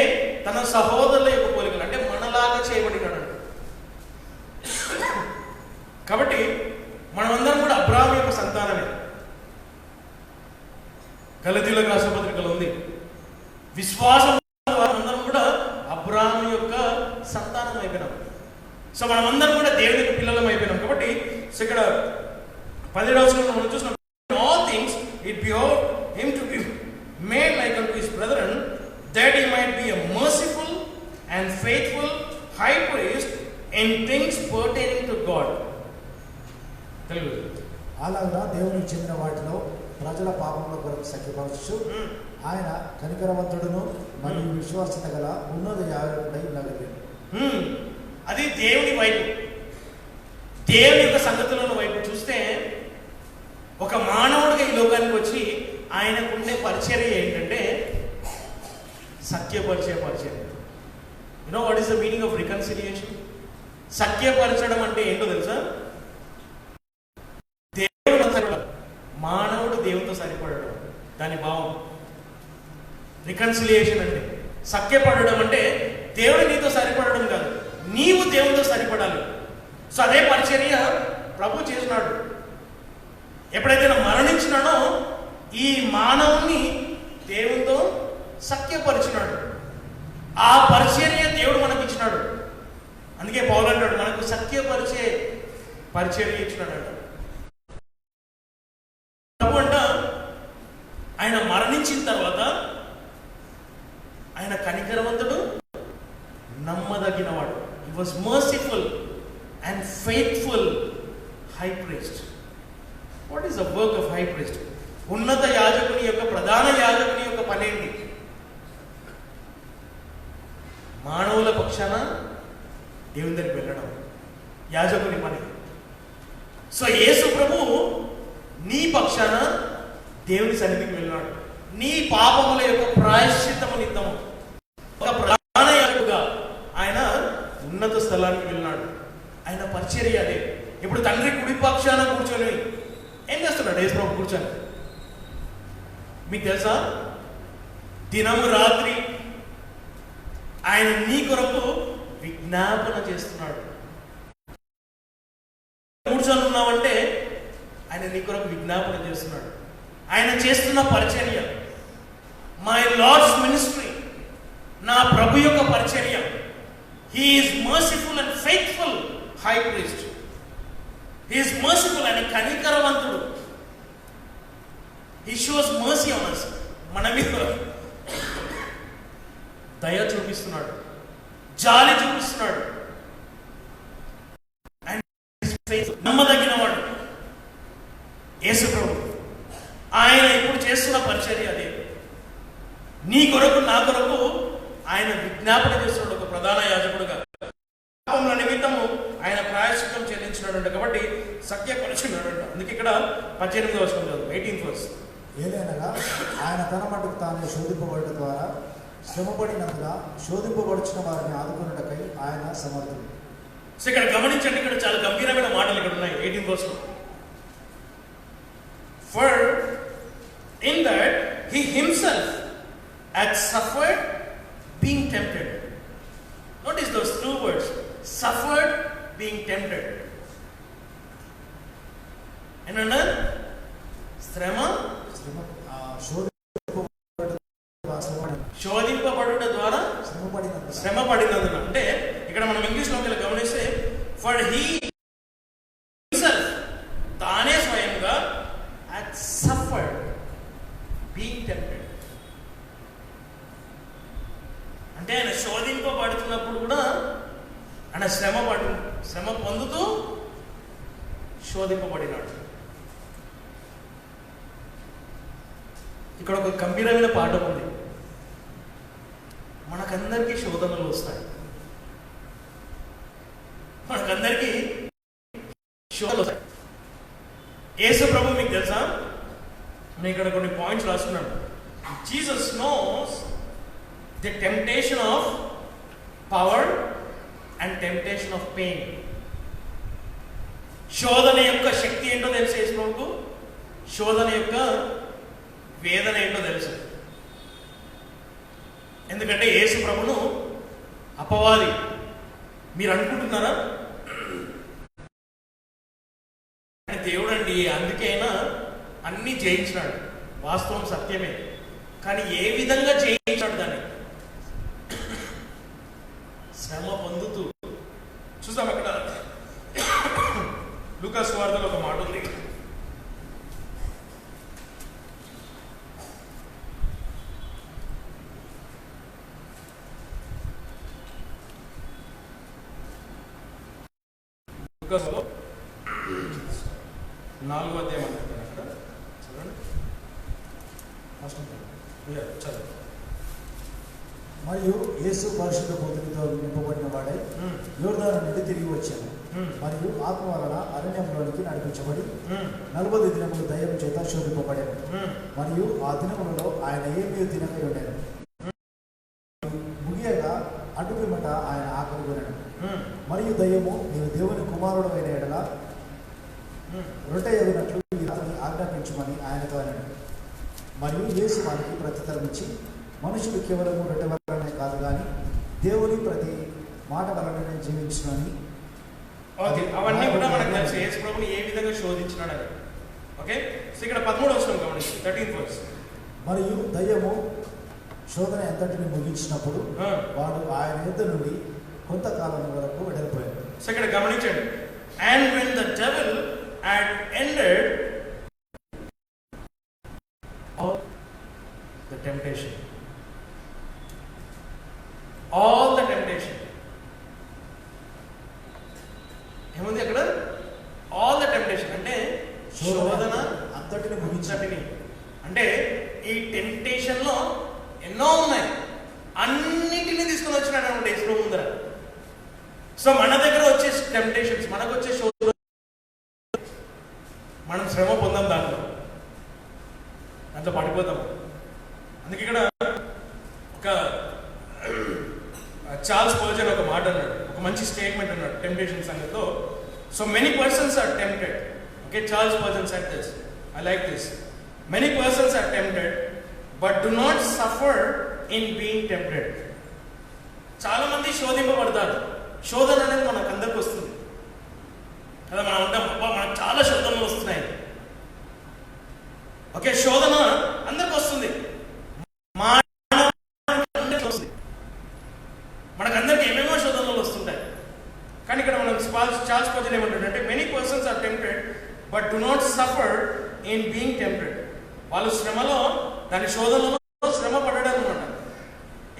తన సహోదరుల యొక్క పోలికలు అంటే మనలాగా చేయబడినాడు. కాబట్టి మనమందరం కూడా అబ్రహాము యొక్క సంతానమే. గలతీయులకు రాసిన పత్రికలో ఉంది, విశ్వాసం అందరం కూడా అబ్రహాము యొక్క సంతానం అయిపోయినాం. సో మనమందరం కూడా దేవుని యొక్క పిల్లలం అయిపోయినాం. కాబట్టి సో ఇక్కడ 10వ వచనంలో మనం చూసినాం, all things it behoved him to be made like unto his brethren, that he might be a merciful and faithful high priest in things pertaining to God. Telugu అలాగా దేవునికి చెందిన వాటిలో ప్రజల పాపముల కొరకు సఖ్యపరచు ఆయన కనికరవంతుడును మరియు విశ్వాసత గల ఉన్నత యాజకుడై ఉండగలిగాడు. అది దేవుని వైపు, దేవుని యొక్క సంగతులను వైపు చూస్తే ఒక మానవుడిగా ఈ లోకానికి వచ్చి ఆయనకుండే పరిచర్య ఏంటంటే సత్యపరిచయ పరిచర్య. You know what is the meaning of reconciliation? సత్యపరచడం అంటే ఏంటో తెలుసా? దేవుడు, మానవుడు దేవునితో సరిపడడం, దాని భావం. రికన్సిలియేషన్ అంటే సత్యపడడం అంటే దేవుడు నీతో సరిపడడం కాదు, నీవు దేవునితో సరిపడాలి. సో అదే పరిచర్య ప్రభు చేసినాడు. ఎప్పుడైతే మరణించినాడో ఈ మానవుని దేవునితో సఖ్యపరిచినాడు. ఆ పరిచర్య దేవుడు మనకు ఇచ్చినాడు. అందుకే పౌలు అంటాడు, మనకు సఖ్యపరిచే పరిచర్య ఇచ్చినాడు. ప్రభు అంట ఆయన మరణించిన తర్వాత ఆయన కనికరవంతుడు, నమ్మదగినవాడు. He was merciful and faithful high priest. What is the work of high priest? ఉన్నత యాజకుని యొక్క, ప్రధాన యాజకుని యొక్క పని ఏంటి? మానవుల పక్షాన దేవుని దగ్గరికి వెళ్ళడం యాజకుని పని. సో యేసు ప్రభు నీ పక్షాన దేవుని సన్నిధికి వెళ్ళినాడు. నీ పాపముల యొక్క ప్రాయశ్చిత్తము నిమిత్తము ఒక ప్రధాన యాజకుడుగా ఆయన ఉన్నత స్థలానికి వెళ్ళినాడు. ఆయన పరిచర్య అదే. ఇప్పుడు తండ్రి కుడి పక్షాన కూర్చొని ఏం చేస్తున్నాడు యేసు ప్రభు? కూర్చొని మీకు తెలుసా, దినము రాత్రి ఆయన నీ కొరకు విజ్ఞాపన చేస్తున్నాడు. కూర్చొని ఉన్నామంటే ఆయన నీ కొరకు విజ్ఞాపన చేస్తున్నాడు. ఆయన చేస్తున్న పరిచర్య, మై లార్డ్స్ మినిస్ట్రీ, నా ప్రభు యొక్క పరిచర్య. He is merciful and faithful high priest. He is merciful అని కనికరవంతుడు. He shows mercy on us. మన మీద దయ చూపిస్తున్నాడు, జాలి చూపిస్తున్నాడు. నమ్మదగిన వాడు యేసు ప్రభు. ఆయన ఇప్పుడు చేస్తున్న పరిచర్య అదే. నీ కొరకు, నా కొరకు ఆయన విజ్ఞాపన చేస్తున్నాడు ఒక ప్రధాన యాజకుడుగా. పాపముల నిమిత్తము ఆయన ప్రాయశ్చిత్తం చెల్లించినాడంట, కాబట్టి సత్యపరిచినాడంట. అందుకే ఇక్కడ 18వ వచనం 18th verse. ఏదైనా ఆయన తన మటుకు తాను శోధింపబడటం ద్వారా శ్రమపడినందున శోధింపబడుచున్న వారిని ఆదుకున్నటకై ఆయన సమర్థుడు. సో ఇక్కడ గమనించండి, ఇక్కడ చాలా గంభీరమైన మాటలు ఇక్కడ ఉన్నాయి 18th verse. For in that he himself had suffered being tempted. Notice those two words, suffered being tempted. ఎట్లా శ్రమ శోధింపబడుట ద్వారా శ్రమ పడినందున. అంటే ఇక్కడ మనం ఇంగ్లీష్ లో గమనిస్తే ఫర్ హీ తానే స్వయంగా సఫర్డ్ బీయింగ్ టెంప్టెడ్. అంటే ఆయన శోధింపబడుతున్నప్పుడు కూడా ఆయన శ్రమ పొందుతూ శోధింపబడినాడు. ఇక్కడ ఒక గంభీరమైన పాఠం ఉంది. మనకందరికీ శోధనలు వస్తాయి, మనకందరికీ శోధనలు వస్తాయి. యేసు ప్రభు మీకు తెలుసా, నేను ఇక్కడ కొన్ని పాయింట్స్ రాసుకున్నాను. Jesus knows the temptation of power and temptation of pain. శోధన యొక్క శక్తి ఏంటో తెలుసు యేసు ప్రభుకు, శోధన యొక్క వేదన ఏంటో తెలుసు. ఎందుకంటే యేసు ప్రభును అపవాది, మీరు అనుకుంటున్నారా దేవుడు అండి అందుకే అయినా అన్ని జయించినాడు, వాస్తవం సత్యమే. కానీ ఏ విధంగా జయించాడు దాన్ని? శ్రమ పొందుతూ. చూసాం అక్కడ లూకా సువార్తలో ఒక మాట ఉంది. లూకాలో 4వ అధ్యాయం అంటారు అక్కడ, చదవండి. మరియు యేసు పరిశుద్ధ బోధనతో నింపబడిన వాడై యోర్దాను నుండి తిరిగి వచ్చాను. మరియు ఆత్మ వలన అరణ్యంలోనికి నడిపించబడి 40 దినములు దయ్యం చేత శోధింపబడాను. మరియు ఆ దినములలో ఆయన ఏమీ తినకై ఉండేను. ముగియగా అడ్డుపిమ్మట ఆయన ఆకలి కొనెను. మరియు దయ్యము, నీవు దేవుని కుమారుడు అయిన ఎడల రొట్టె ఎగినట్లు అతన్ని ఆజ్ఞాపించమని ఆయనతో అన్నాడు. మరియు యేసు వానికి ప్రత్యుత్తరం ఇచ్చి, మనుషులు కేవలము రొట్టె వలనే కాదు కానీ దేవుని ప్రతి మాట వలననే జీవించునని. ఓకే, అవన్నీ కూడా మనకు తెలుసు యేసు ప్రభుని ఏ విధంగా శోధించినాడు అని. ఓకే, సో ఇక్కడ 13వ వచనం గమనించి 13th verse. మరియు దయ్యము శోధన ఎంతటిని ముగించినప్పుడు వాడు ఆయన యుద్ధ నుండి కొంతకాలం వరకు వెడలిపోయాడు. సో ఇక్కడ గమనించండి, and when the devil had ended all the temptation, ఏముంది అక్కడ? ఆల్ ద టెంప్టేషన్ అంటే శోధన అంతటిని ముగించటిని. అంటే ఈ టెంప్టేషన్ లో ఎన్నో ఉన్నాయి, అన్నింటినీ తీసుకొని వచ్చినాడు అనమాట యేసు ముందర. సో మన దగ్గర వచ్చే టెంప్టేషన్స్, మనకు వచ్చే శోధన, మనం శ్రమ పొందాం, దాంట్లో పడిపోతాం. అందుకే ఇక్కడ ఒక చార్ల్స్ స్పర్జన్ ఒక మాట అన్నాడు, ఒక మంచి స్టేట్మెంట్ అన్నాడు టెంప్టేషన్ సంగతిలో. So many persons are tempted. Okay, Charles Spurgeon said this, I like this. Many persons are tempted but do not suffer in being tempted. చాలా మంది శోధింపబడతారు. శోధన అనేది మనకు అందరికి వస్తుంది కదా, మనం అంటాం అబ్బా మనకు చాలా శోధనలు వస్తున్నాయి. ఓకే, శోధన అందరికి వస్తుంది, మనకందరికి ఏమేమో శోధనలు వస్తుంటాయి. కానీ ఇక్కడ మనం చార్ల్స్ స్పర్జన్ ఏమంటాడంటే, many persons are tempted but do not suffer in being tempted. వాళ్ళు శ్రమలో, దాని శోధనలో శ్రమ పడడం అనమాట.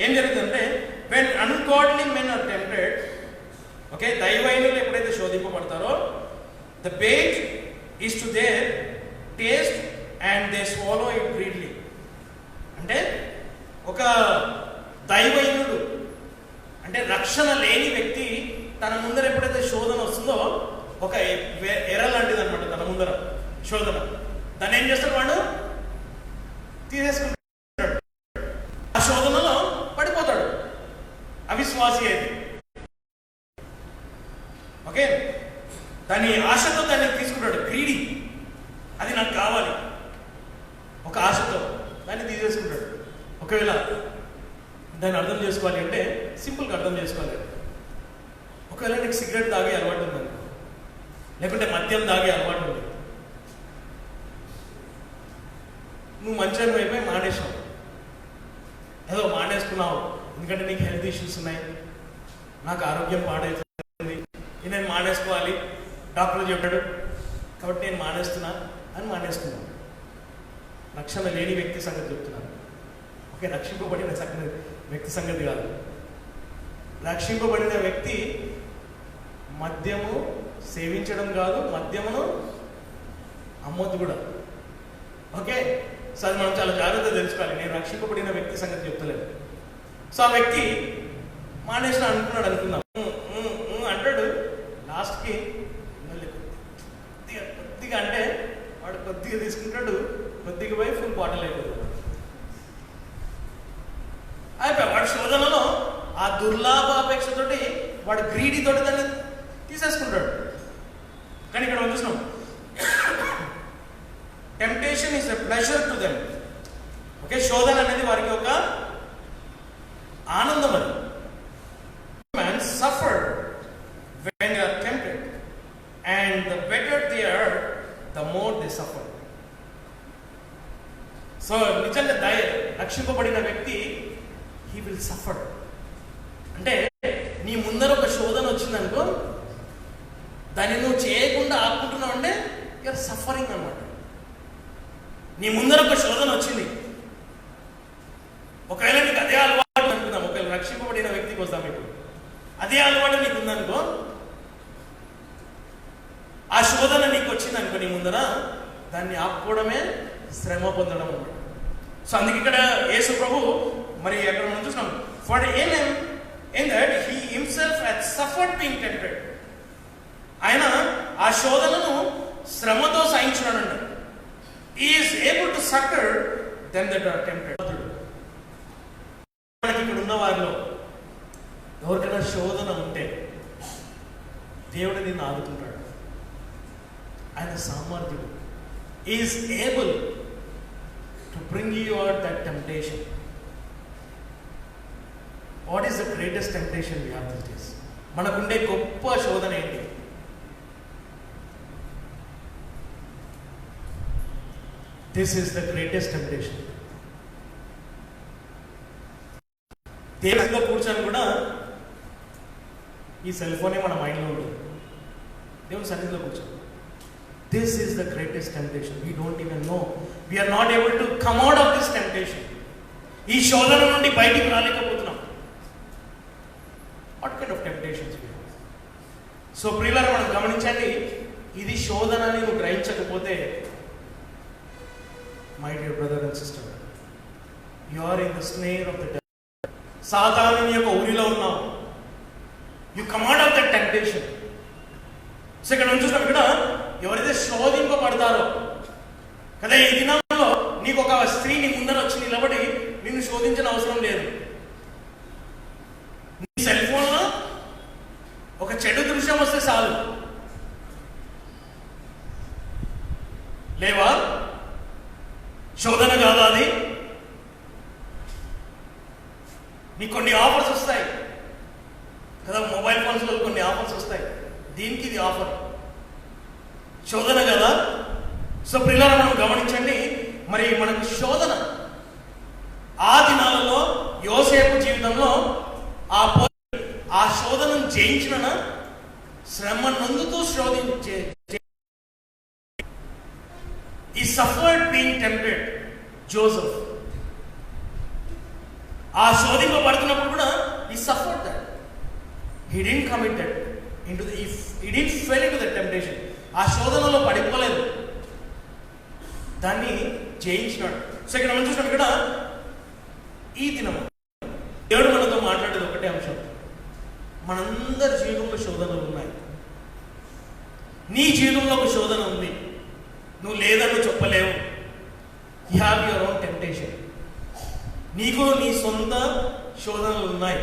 ఏం జరుగుతుందంటే, when ungodly men are tempted, okay, దైవైనులు ఎప్పుడైతే శోధింపబడతారో, the bait is to their taste and they swallow it greedily. అంటే ఒక దైవైనుడు అంటే రక్షణ లేని వ్యక్తి తన ముందర ఎప్పుడైతే శోధన వస్తుందో, ఒక ఎర్ర లాంటిది అనమాట తన ముందర శోధన. దాన్ని ఏం చేస్తాడు? వాడు తీసేసుకుంటాడు, ఆ శోధనలో పడిపోతాడు, అవిశ్వాసి అయితే. ఓకే, దాని ఆశతో దాన్ని తీసుకుంటాడు, గ్రీడీ, అది నాకు కావాలి, ఒక ఆశతో దాన్ని తీసేసుకుంటాడు. ఒకవేళ దాన్ని అర్థం చేసుకోవాలి అంటే సింపుల్గా అర్థం చేసుకోవాలి. ఒకవేళ నీకు సిగరెట్ తాగే అలవాటు ఉందనుకో, లేకుంటే మద్యం తాగే అలవాటు ఉంది, నువ్వు మంచిగా అయిపోయి మానేసావు, ఏదో మానేసుకున్నావు ఎందుకంటే నీకు హెల్త్ ఇష్యూస్ ఉన్నాయి, నాకు ఆరోగ్యం పాడైతుంది, నేను మానేసుకోవాలి, డాక్టర్ చెప్పాడు కాబట్టి నేను మానేస్తున్నా అని మానేసుకున్నాను. రక్షణ లేని వ్యక్తి సంగతి చెప్తున్నాను. ఓకే, రక్షింపబడిన వ్యక్తి సంగతి కాదు. రక్షింపబడిన వ్యక్తి మద్యము సేవించడం కాదు, మద్యమును అమ్మొద్దు కూడా. ఓకే, సో అది మనం చాలా జాగ్రత్తగా తెలుసుకోవాలి. నేను రక్షింపబడిన వ్యక్తి సంగతి చెప్తలేదు. సో ఆ వ్యక్తి మానేసిన అనుకున్నాడు, అనుకుందాం అంటాడు, లాస్ట్కి కొద్దిగా అంటే వాడు కొద్దిగా తీసుకుంటాడు, కొద్దిగా పోయి ఫుల్ బాటిల్ అయిపోతాడు. అయిపోయి వాడు శోధనలో ఆ దుర్లాభాపేక్షతోటి వాడు గ్రీడీతోటి దాన్ని తీసేసుకుంటాడు. కానీ ఇక్కడ మనం చూసినాం, temptation is a pleasure to them. Okay, శోధన అనేది వారికి ఒక ఆనందం. అది man suffered when they are tempted, and the better they are, the more they suffer. So నిజంగా రక్షింపబడిన వ్యక్తి he will suffer. అంటే నీ ముందర ఒక శోధన వచ్చిందనుకో, దాన్ని నువ్వు చేయకుండా ఆపుకుంటున్నావు అంటే యూఆర్ సఫరింగ్ అన్నమాట. నీ ముందర ఒక శోధన వచ్చింది, ఒకవేళ నీకు అదే అలవాటు అనుకుందాం, ఒకవేళ రక్షింపబడిన వ్యక్తికి వస్తాం, ఇప్పుడు అదే అలవాటు నీకు ఉందనుకో, ఆ శోధన నీకు వచ్చిందనుకో నీ ముందర, దాన్ని ఆపుకోవడమే శ్రమ పొందడం అన్నమాట. సో అందుకే ఇక్కడ యేసు ప్రభు మరి అక్కడ మనం చూసినాం, for in that he himself had suffered being tempted. ఆయన ఆ శోధనను శ్రమతో సహించున్నాడు. He is able to succor them that are tempted. మనకి ఇక్కడ ఉన్న వారిలో ఎవరికైనా శోధన ఉంటే దేవుడు నిన్ను ఆదుకుంటాడు. ఆయన సామర్థ్యుడు. He is able to bring you out that temptation. What is the greatest temptation we have these days? మనకుండే గొప్ప శోధన ఏంటి? This is the greatest temptation. దేవునితో కూర్చొని కూడా ఈ సెల్ ఫోనే మన మైండ్లో ఉంటుంది. దేవుని సన్నిధిలో కూర్చొని, this is the greatest temptation. We don't even know. We are not able to come out of this temptation. ఈ శోధన నుండి బయటికి రాలేకపోతున్నాం. What kind of temptations we have? So ప్రియులారా, మనం గమనించండి, ఇది శోధన అని నువ్వు గ్రహించకపోతే, my dear brother and sister, you are in the snare of the devil. సాతాను యొక్క ఊరిలో ఉన్నావు. You come out of that temptation. So ఇక్కడ మనం చూసినాం, ఇక్కడ ఎవరైతే శోధింపబడతారో కదా, ఈ దినంలో నీకు ఒక స్త్రీ నీ ముందర వచ్చి నిలబడి నిన్ను శోధించిన అవసరం లేదు. నీ సెల్ ఫోన్లో ఒక చెడు దృశ్యం వస్తే చాలు, లేవా? శోధన కాదా అది? నీకు కొన్ని ఆఫర్స్ వస్తాయి కదా, మొబైల్ ఫోన్స్లో కొన్ని ఆఫర్స్ వస్తాయి, దీనికి ఇది ఆఫర్, శోధన కదా. సో ప్రియులారా, మనం గమనించండి, మరి మనకు శోధన ఆ దినాలలో యోసేపు జీవితంలో ఆ శోధనను జయించిన శ్రమ నందుతూ శోధించే ఈ సఫర్డ్ బీయింగ్ టెంప్టెడ్ జోసెఫ్. ఆ శోధింపబడుతున్నప్పుడు కూడా ఈ suffered that he didn't commit that into the he didn't fell into the temptation. ఆ శోధనలో పడిపోలేదు, దాన్ని జయించినాడు. సో ఇక్కడ మనం చూసినాం, ఇక్కడ ఈ దినము దేవుడు మనతో మాట్లాడేది ఒకటే అంశం, మనందరి జీవితంలో శోధనలు ఉన్నాయి. నీ జీవితంలో ఒక శోధన ఉంది, నువ్వు లేదని చెప్పలేవు. You have your own temptation. నీకు నీ సొంత శోధనలు ఉన్నాయి.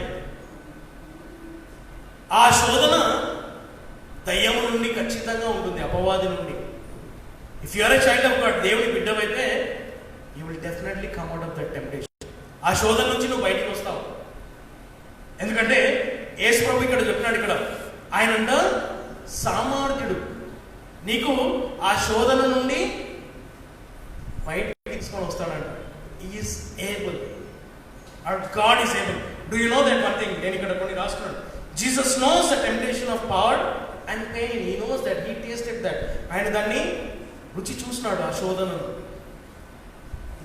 ఆ శోధన దయ్యము నుండి ఖచ్చితంగా ఉంటుంది, అపవాది నుండి. If you are a child of God, దేవుని బిడ్డవైతే, you will definitely come out of that temptation. ఆ శోధన నుంచి నువ్వు బయటికి వస్తావు. ఎందుకంటే యేసు ప్రభు ఇక్కడ చెప్తున్నాడు, ఇక్కడ ఆయన సామర్థ్యుడు నీకు ఆ శోధన నుండి బయటికి తీసుకొని వస్తాడంట. Is able, our God is able. Do you know that one thing? నేను ఇక్కడ కొన్ని రాస్తున్నాను. Jesus knows the temptation of power and pain. He knows that. He tasted that. ఆయన దాన్ని రుచి చూస్తున్నాడు, ఆ శోధనను.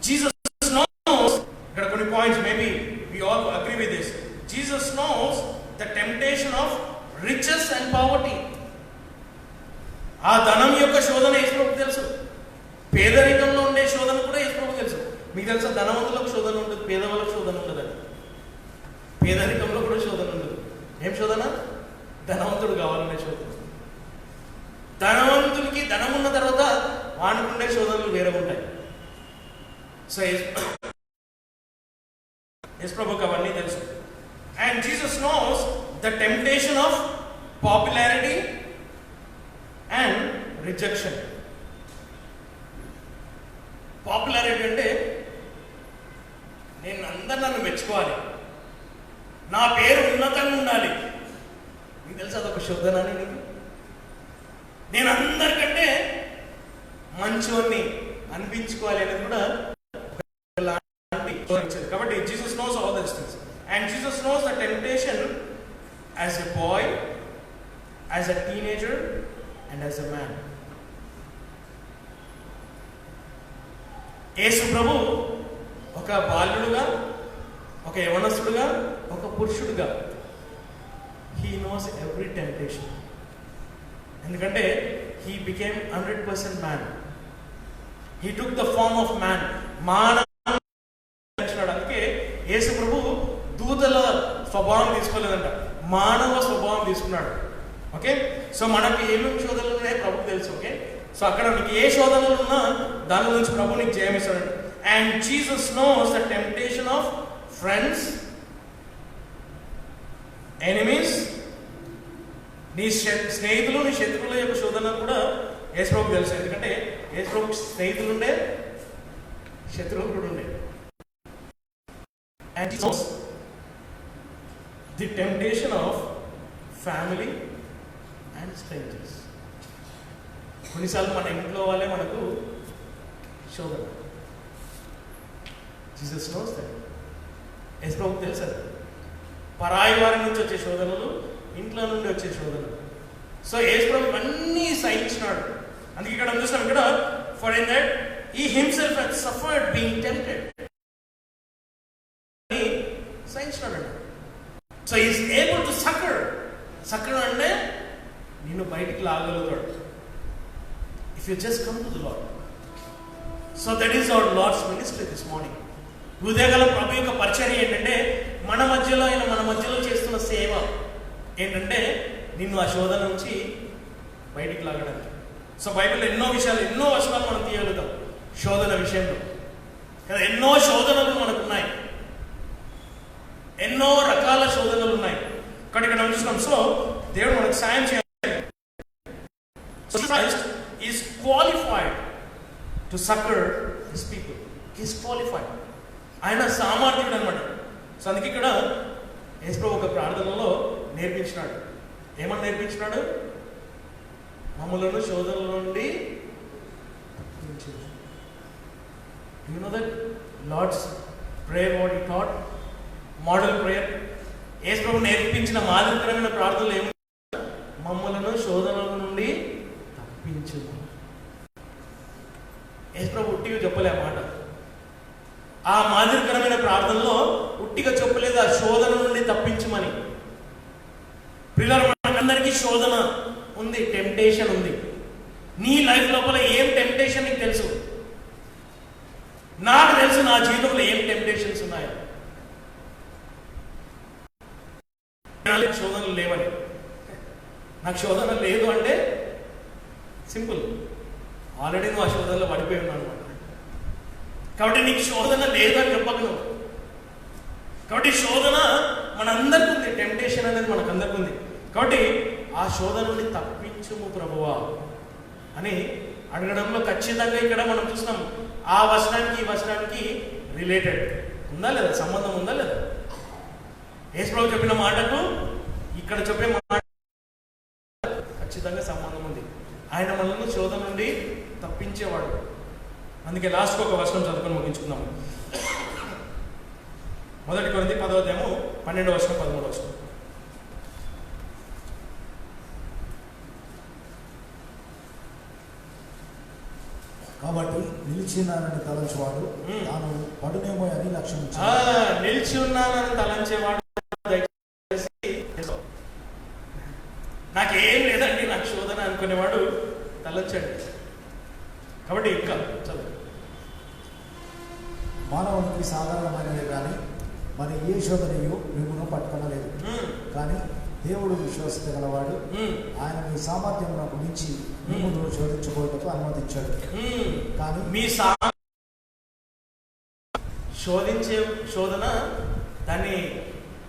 Jesus knows, ఇక్కడ కొన్ని points, maybe we all agree with this. Jesus knows the temptation of riches and poverty. ఆ ధనం యొక్క శోధన యేసుప్రభువుకు తెలుసు. పేదరికంలో ఉండే శోధన కూడా యేసుప్రభువుకు తెలుసు. మీకు తెలుసా, ధనవంతులకు శోధన ఉంటుంది, పేదవాళ్ళకు శోధన ఉండదని. పేదరికంలో కూడా శోధన ఉండదు. ఏం శోధన? ధనవంతుడు కావాలనే శోధన. ధనవంతుడికి ధనం ఉన్న తర్వాత వానుకుండే శోధనలు వేరే ఉంటాయి. సో యేసుప్రభువుకు అవన్నీ తెలుసు. And Jesus knows the temptation of popularity and rejection. Popularity అంటే నేను అందరు నన్ను మెచ్చుకోవాలి, నా పేరు ఉన్నతంగా ఉండాలి. మీకు తెలుసు అదొక శోధన అని. నేను అందరికంటే మంచోన్ని అనిపించుకోవాలి అనేది కూడా కాబట్టి Jesus knows all these things. And Jesus knows the temptation as a boy, as a teenager and as a man. Yesu ప్రభు ఒక బాలుడుగా, ఒక యవనస్తుడుగా, ఒక పురుషుడుగా, హీ నోస్ ఎవ్రీ టెంప్టేషన్. ఎందుకంటే he became 100% man. He took the form of man. మానవ. అందుకే యేసు ప్రభు దూతల స్వభావం తీసుకోలేదంట, మానవ స్వభావం తీసుకున్నాడు. ఓకే, సో మనకి ఏమేమి శోధనలు ఉన్నాయో ప్రభుకు తెలుసు. ఓకే, సో అక్కడ నీకు ఏ శోధనలు ఉన్నా దాని గురించి ప్రభు నీకు జయమిస్తాడు. And Jesus knows the temptation of friends, enemies. నీ స్నేహితులు, నీ శత్రువుల యొక్క శోధన కూడా యేసుప్రభుకు తెలుసు. ఎందుకంటే యేసుప్రభుకు స్నేహితులు ఉండే, శత్రువులు కూడా ఉండే. And Jesus knows the temptation of family and strangers. కొన్నిసార్లు మన ఇంట్లో వాళ్ళే మనకు శోధన. Jesus knows that. యేసుప్రభువుకు తెలుసు అది. పరాయి వారి నుంచి వచ్చే శోధనలు, ఇంట్లో నుండి వచ్చే శోధనలు. సో యేసుప్రభు అన్నీ సహించినాడు. అందుకే ఇక్కడ చూస్తాం, ఇక్కడ for in that he himself has suffered being tempted అని సహించినాడు. So he is able to succour. Succour అంటే నిన్ను బయటికి లాగలుగుతాడు. If you just come to the Lord. So that is our Lord's ministry this morning. ఉదయకాల ప్రభు యొక్క పరిచర్య ఏంటంటే మన మధ్యలో, ఆయన మన మధ్యలో చేస్తున్న సేవ ఏంటంటే నిన్ను ఆ శోధన నుంచి బయటికి లాగడానికి. సో బైబిల్లో ఎన్నో విషయాలు, ఎన్నో వచనాలు మనం తీయగలుగుతాం శోధన విషయంలో కదా. ఎన్నో శోధనలు మనకు ఉన్నాయి, ఎన్నో రకాల శోధనలు ఉన్నాయి. కాబట్టి ఇక్కడ మనం చూస్తున్నాం. సో దేవుడు మనకు సాయం చేయాలి. Christ is qualified to succor his people. He is qualified. ఆయన సామర్థ్యుడు అనమాట. సో అందుకే ఇక్కడ యేసుప్రభు ఒక ప్రార్థనలో నేర్పించినాడు. ఏమని నేర్పించినాడు? మమ్మలను శోధనల నుండి. You know that Lord's prayer what he taught, model prayer. యేసుప్రభు నేర్పించిన మాదిరికరమైన ప్రార్థనలు ఏమి? మమ్మలను శోధనల నుండి తప్పించు. యేసుప్రభు ఉట్టిగా చెప్పలే మాట. ఆ మాదిరికరమైన ప్రార్థనలో ఉట్టిగా చెప్పలేదు, ఆ శోధన నుండి తప్పించమని. పిల్లలు, మనందరికీ శోధన ఉంది, టెంప్టేషన్ ఉంది. నీ లైఫ్ లోపల ఏం టెంప్టేషన్ నీకు తెలుసు, నాకు తెలుసు. నా జీవితంలో ఏం టెంప్టేషన్స్ ఉన్నాయో. శోధనలు లేవని, నాకు శోధన లేదు అంటే సింపుల్, ఆల్రెడీ నువ్వు ఆ శోధనలో పడిపోయి ఉన్నావు అనమాట. కాబట్టి నీకు శోధన లేదని చెప్పకు నువ్వు. కాబట్టి శోధన మనందరికీ ఉంది, టెంప్టేషన్ అనేది మనకు అందరికీ ఉంది. కాబట్టి ఆ శోధన నుండి తప్పించుము ప్రభువా అని అడగడంలో ఖచ్చితంగా ఇక్కడ మనం చూస్తున్నాం. ఆ వచనానికి ఈ వచనానికి రిలేటెడ్ ఉందా లేదా, సంబంధం ఉందా లేదా? యేసు ప్రభు చెప్పిన మాటకు ఇక్కడ చెప్పే మాట ఖచ్చితంగా సంబంధం ఉంది. ఆయన మనల్ని శోధన నుండి తప్పించేవాడు. అందుకే లాస్ట్కి ఒక వచనం చదువుకొని ముగించుకుందాం. 1 కొరింథీ 10:12-13. కాబట్టి నిలిచి ఉన్నానని తలంచేవాడు తాను పడునేమో అని లక్ష్యం నిలిచి ఉన్నానని తలంచేవాడు నాకేం లేదండి నాకు శోధన అనుకునేవాడు తలంచండి. కాబట్టి ఇంకా చదువు. మానవునికి సాధారణమైనదే కానీ మరి ఏ శోధనయు మిమ్మల్ని పట్టుకొనలేదు. కానీ దేవుడు విశ్వసించగలవాడు. ఆయన మీ సామర్థ్యం గురించి మిమ్మల్ని శోధించుకోవటకు అనుమతించాడు. కానీ మీ శోధించే శోధన దాన్ని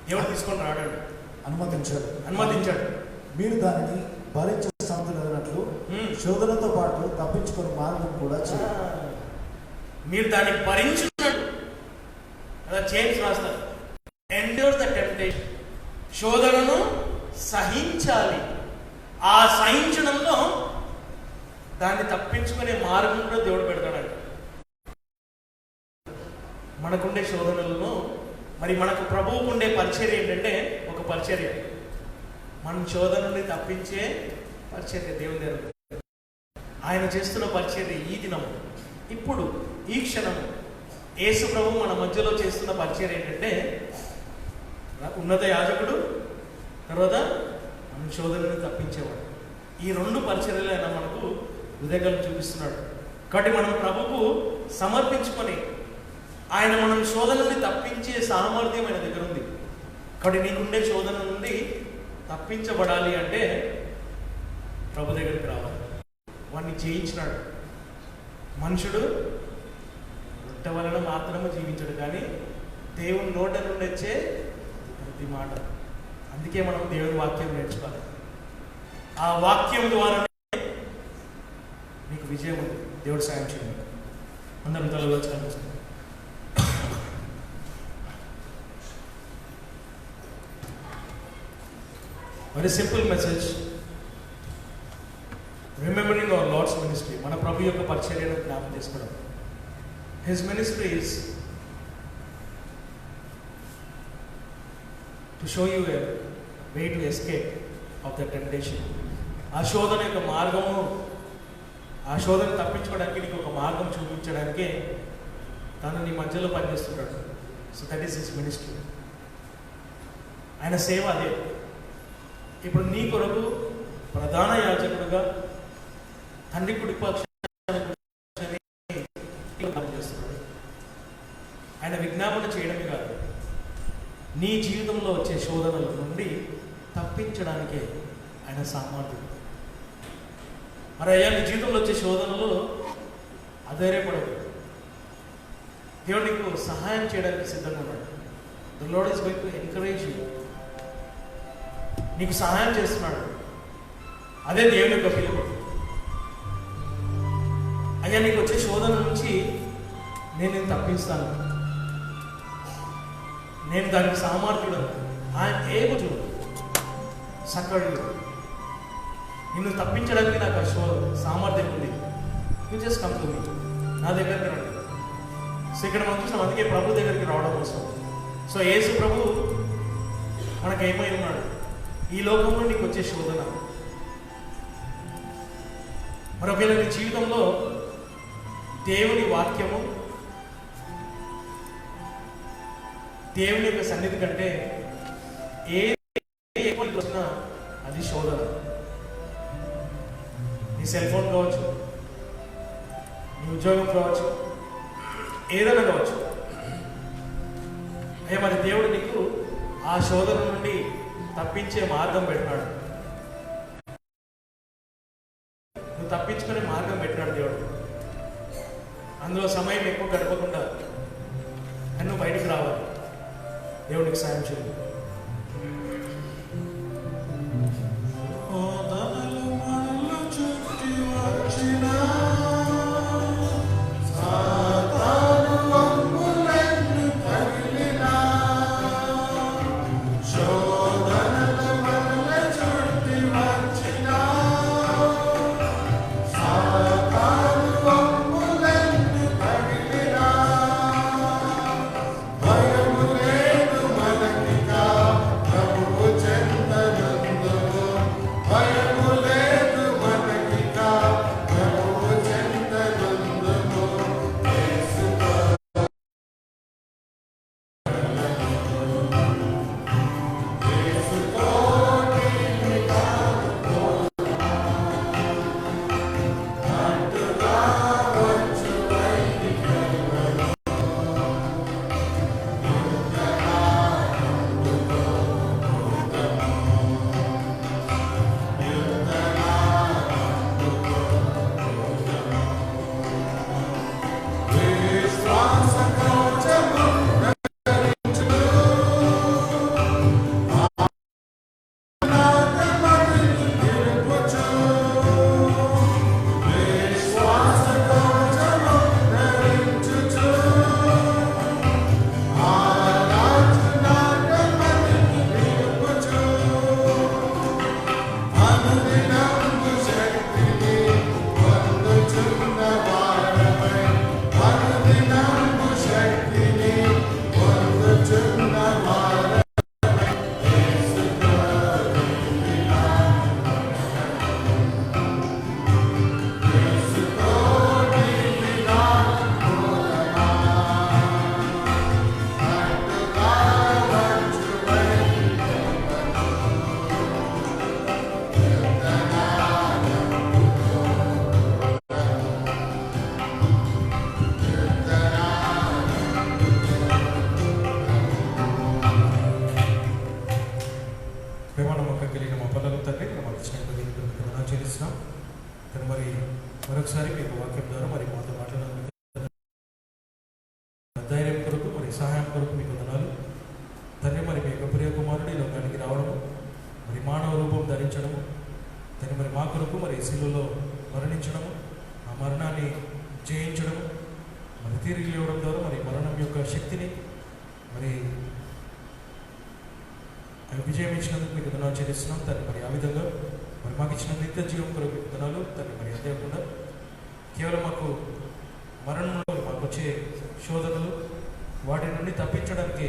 దేవుడు తీసుకొని రాడండి, అనుమతించాడు. మీరు దానిని భరించే సమర్థులైనట్లు శోధనతో పాటు తప్పించుకునే మార్గం కూడా చేయాలి. మీరు దాన్ని భరించున్నాడు. అలా జేమ్స్ రాస్తారు, ఎండ్యూర్ ద టెంప్టేషన్. శోధనను సహించాలి. ఆ సహించడంలో దాన్ని తప్పించుకునే మార్గం కూడా దేవుడు పెడతాడంట. మనకుండే శోధనలను మరి మనకు ప్రభువుకు ఉండే పరిచర్య ఏంటంటే ఒక పరిచర్య, మన శోధన నుండి తప్పించే పరిచర్య దేవుని దగ్గర. ఆయన చేస్తున్న పరిచర్య ఈ దినము, ఇప్పుడు ఈ క్షణము యేసు ప్రభు మన మధ్యలో చేస్తున్న పరిచర్య ఏంటంటే ఉన్నత యాజకుడు, తర్వాత మన శోధనని తప్పించేవాడు. ఈ 2 పరిచర్యలు ఆయన మనకు ఉదయకాలం చూపిస్తున్నాడు. కాబట్టి మనం ప్రభుకు సమర్పించుకొని ఆయన మనం శోధనని తప్పించే సామర్థ్యం ఆయన దగ్గర ఉంది. కాబట్టి నీకుండే శోధన నుండి తప్పించబడాలి అంటే ప్రభు దగ్గరికి రావాలి. వాడిని జయించినాడు. మనుషుడు రొట్టె వలన మాత్రమే జీవించడు, కానీ దేవుని నోట నుండి వచ్చే ప్రతి మాట. అందుకే మనం దేవుని వాక్యం నేర్చుకోవాలి. ఆ వాక్యం ద్వారానే నీకు విజయం ఉంది. దేవుడు సాయం చేయండి. అందరం తలలో చదువుతుంది. Very simple message, remembering our Lord's ministry. మన ప్రభు యొక్క పరిచర్యను జ్ఞాపకం చేసుకోవడం. His ministry is to show you a way to escape of the temptation. ఆ శోధన యొక్క మార్గము, ఆ శోధన తప్పించుకోవడానికి నీకు ఒక మార్గం చూపించడానికే తను నీ మధ్యలో పనిచేస్తుంటాడు. So that is his ministry. ఆయన సేవ అదే. ఇప్పుడు నీ కొరకు ప్రధాన యాజకుడుగా తండ్రి కుడి పక్షాన్ని చేస్తున్నాడు. ఆయన విజ్ఞాపన చేయడమే కాదు, నీ జీవితంలో వచ్చే శోధనల నుండి తప్పించడానికే ఆయన సామర్థ్యం. మరి అయ్యా నీ జీవితంలో వచ్చే శోధనలు అధైర్యపడదు. దేవుడు నీకు సహాయం చేయడానికి సిద్ధంగా ఉన్నాడు. The lord is going to encourage you. నీకు సహాయం చేస్తున్నాడు. అదే దేవుని యొక్క పిలుపు. అయ్యా నీకు వచ్చే శోధన నుంచి నేను తప్పిస్తాను, నేను దానికి సామర్థ్యుడు. ఆయన ఏబుల్ సక్కడు. నిన్ను తప్పించడానికి నాకు ఆ సామర్థ్యం ఉంది. You just come to me, నా దగ్గరికి రండి. సో ఇక్కడ మనం చూసాం, అందుకే ప్రభు దగ్గరికి రావడం కోసం. సో యేసు ప్రభు మనకేమై ఉన్నాడు? ఈ లోకంలో నీకు వచ్చే శోధన, మరొకవేళ నీ జీవితంలో దేవుని వాక్యము, దేవుని యొక్క సన్నిధి కంటే ఎక్కువ వచ్చినా అది శోధన. నీ సెల్ ఫోన్ కావచ్చు, నీ ఉద్యోగం కావచ్చు, ఏదైనా కావచ్చు. అయ్యా మరి దేవుడు నీకు ఆ శోధన నుండి తప్పించే మార్గం పెట్టినాడు. నువ్వు తప్పించుకునే మార్గం పెట్టినాడు దేవుడు. అందులో సమయం ఎక్కువ గడపకుండా నువ్వు బయటకు రావాలి. దేవుడికి సాయం చేయాలి. సహాయం కొరకు మీకు వందనాలు తండ్రి. మరి మీ యొక్క ప్రియ కుమారుడు ఈ లోకానికి రావడము, మరి మానవ రూపం ధరించడము తండ్రి, మరి మా కొరకు మరి శిలువలో మరణించడము, ఆ మరణాన్ని జయించడము, మరి తిరిగి లేవడం ద్వారా మరి మరణం యొక్క శక్తిని మరి విజయం ఇచ్చినందుకు మీకు వందనాలు చెల్లిస్తున్నాం తండ్రి. మరి ఆ విధంగా మరి మాకు ఇచ్చిన నిత్య జీవం కొరకు మీకు వందనాలు తండ్రి. మరి అంతేకాకుండా కేవలం మాకు మరణంలో మాకు వచ్చే శోధనలు వాటి నుండి తప్పించడానికి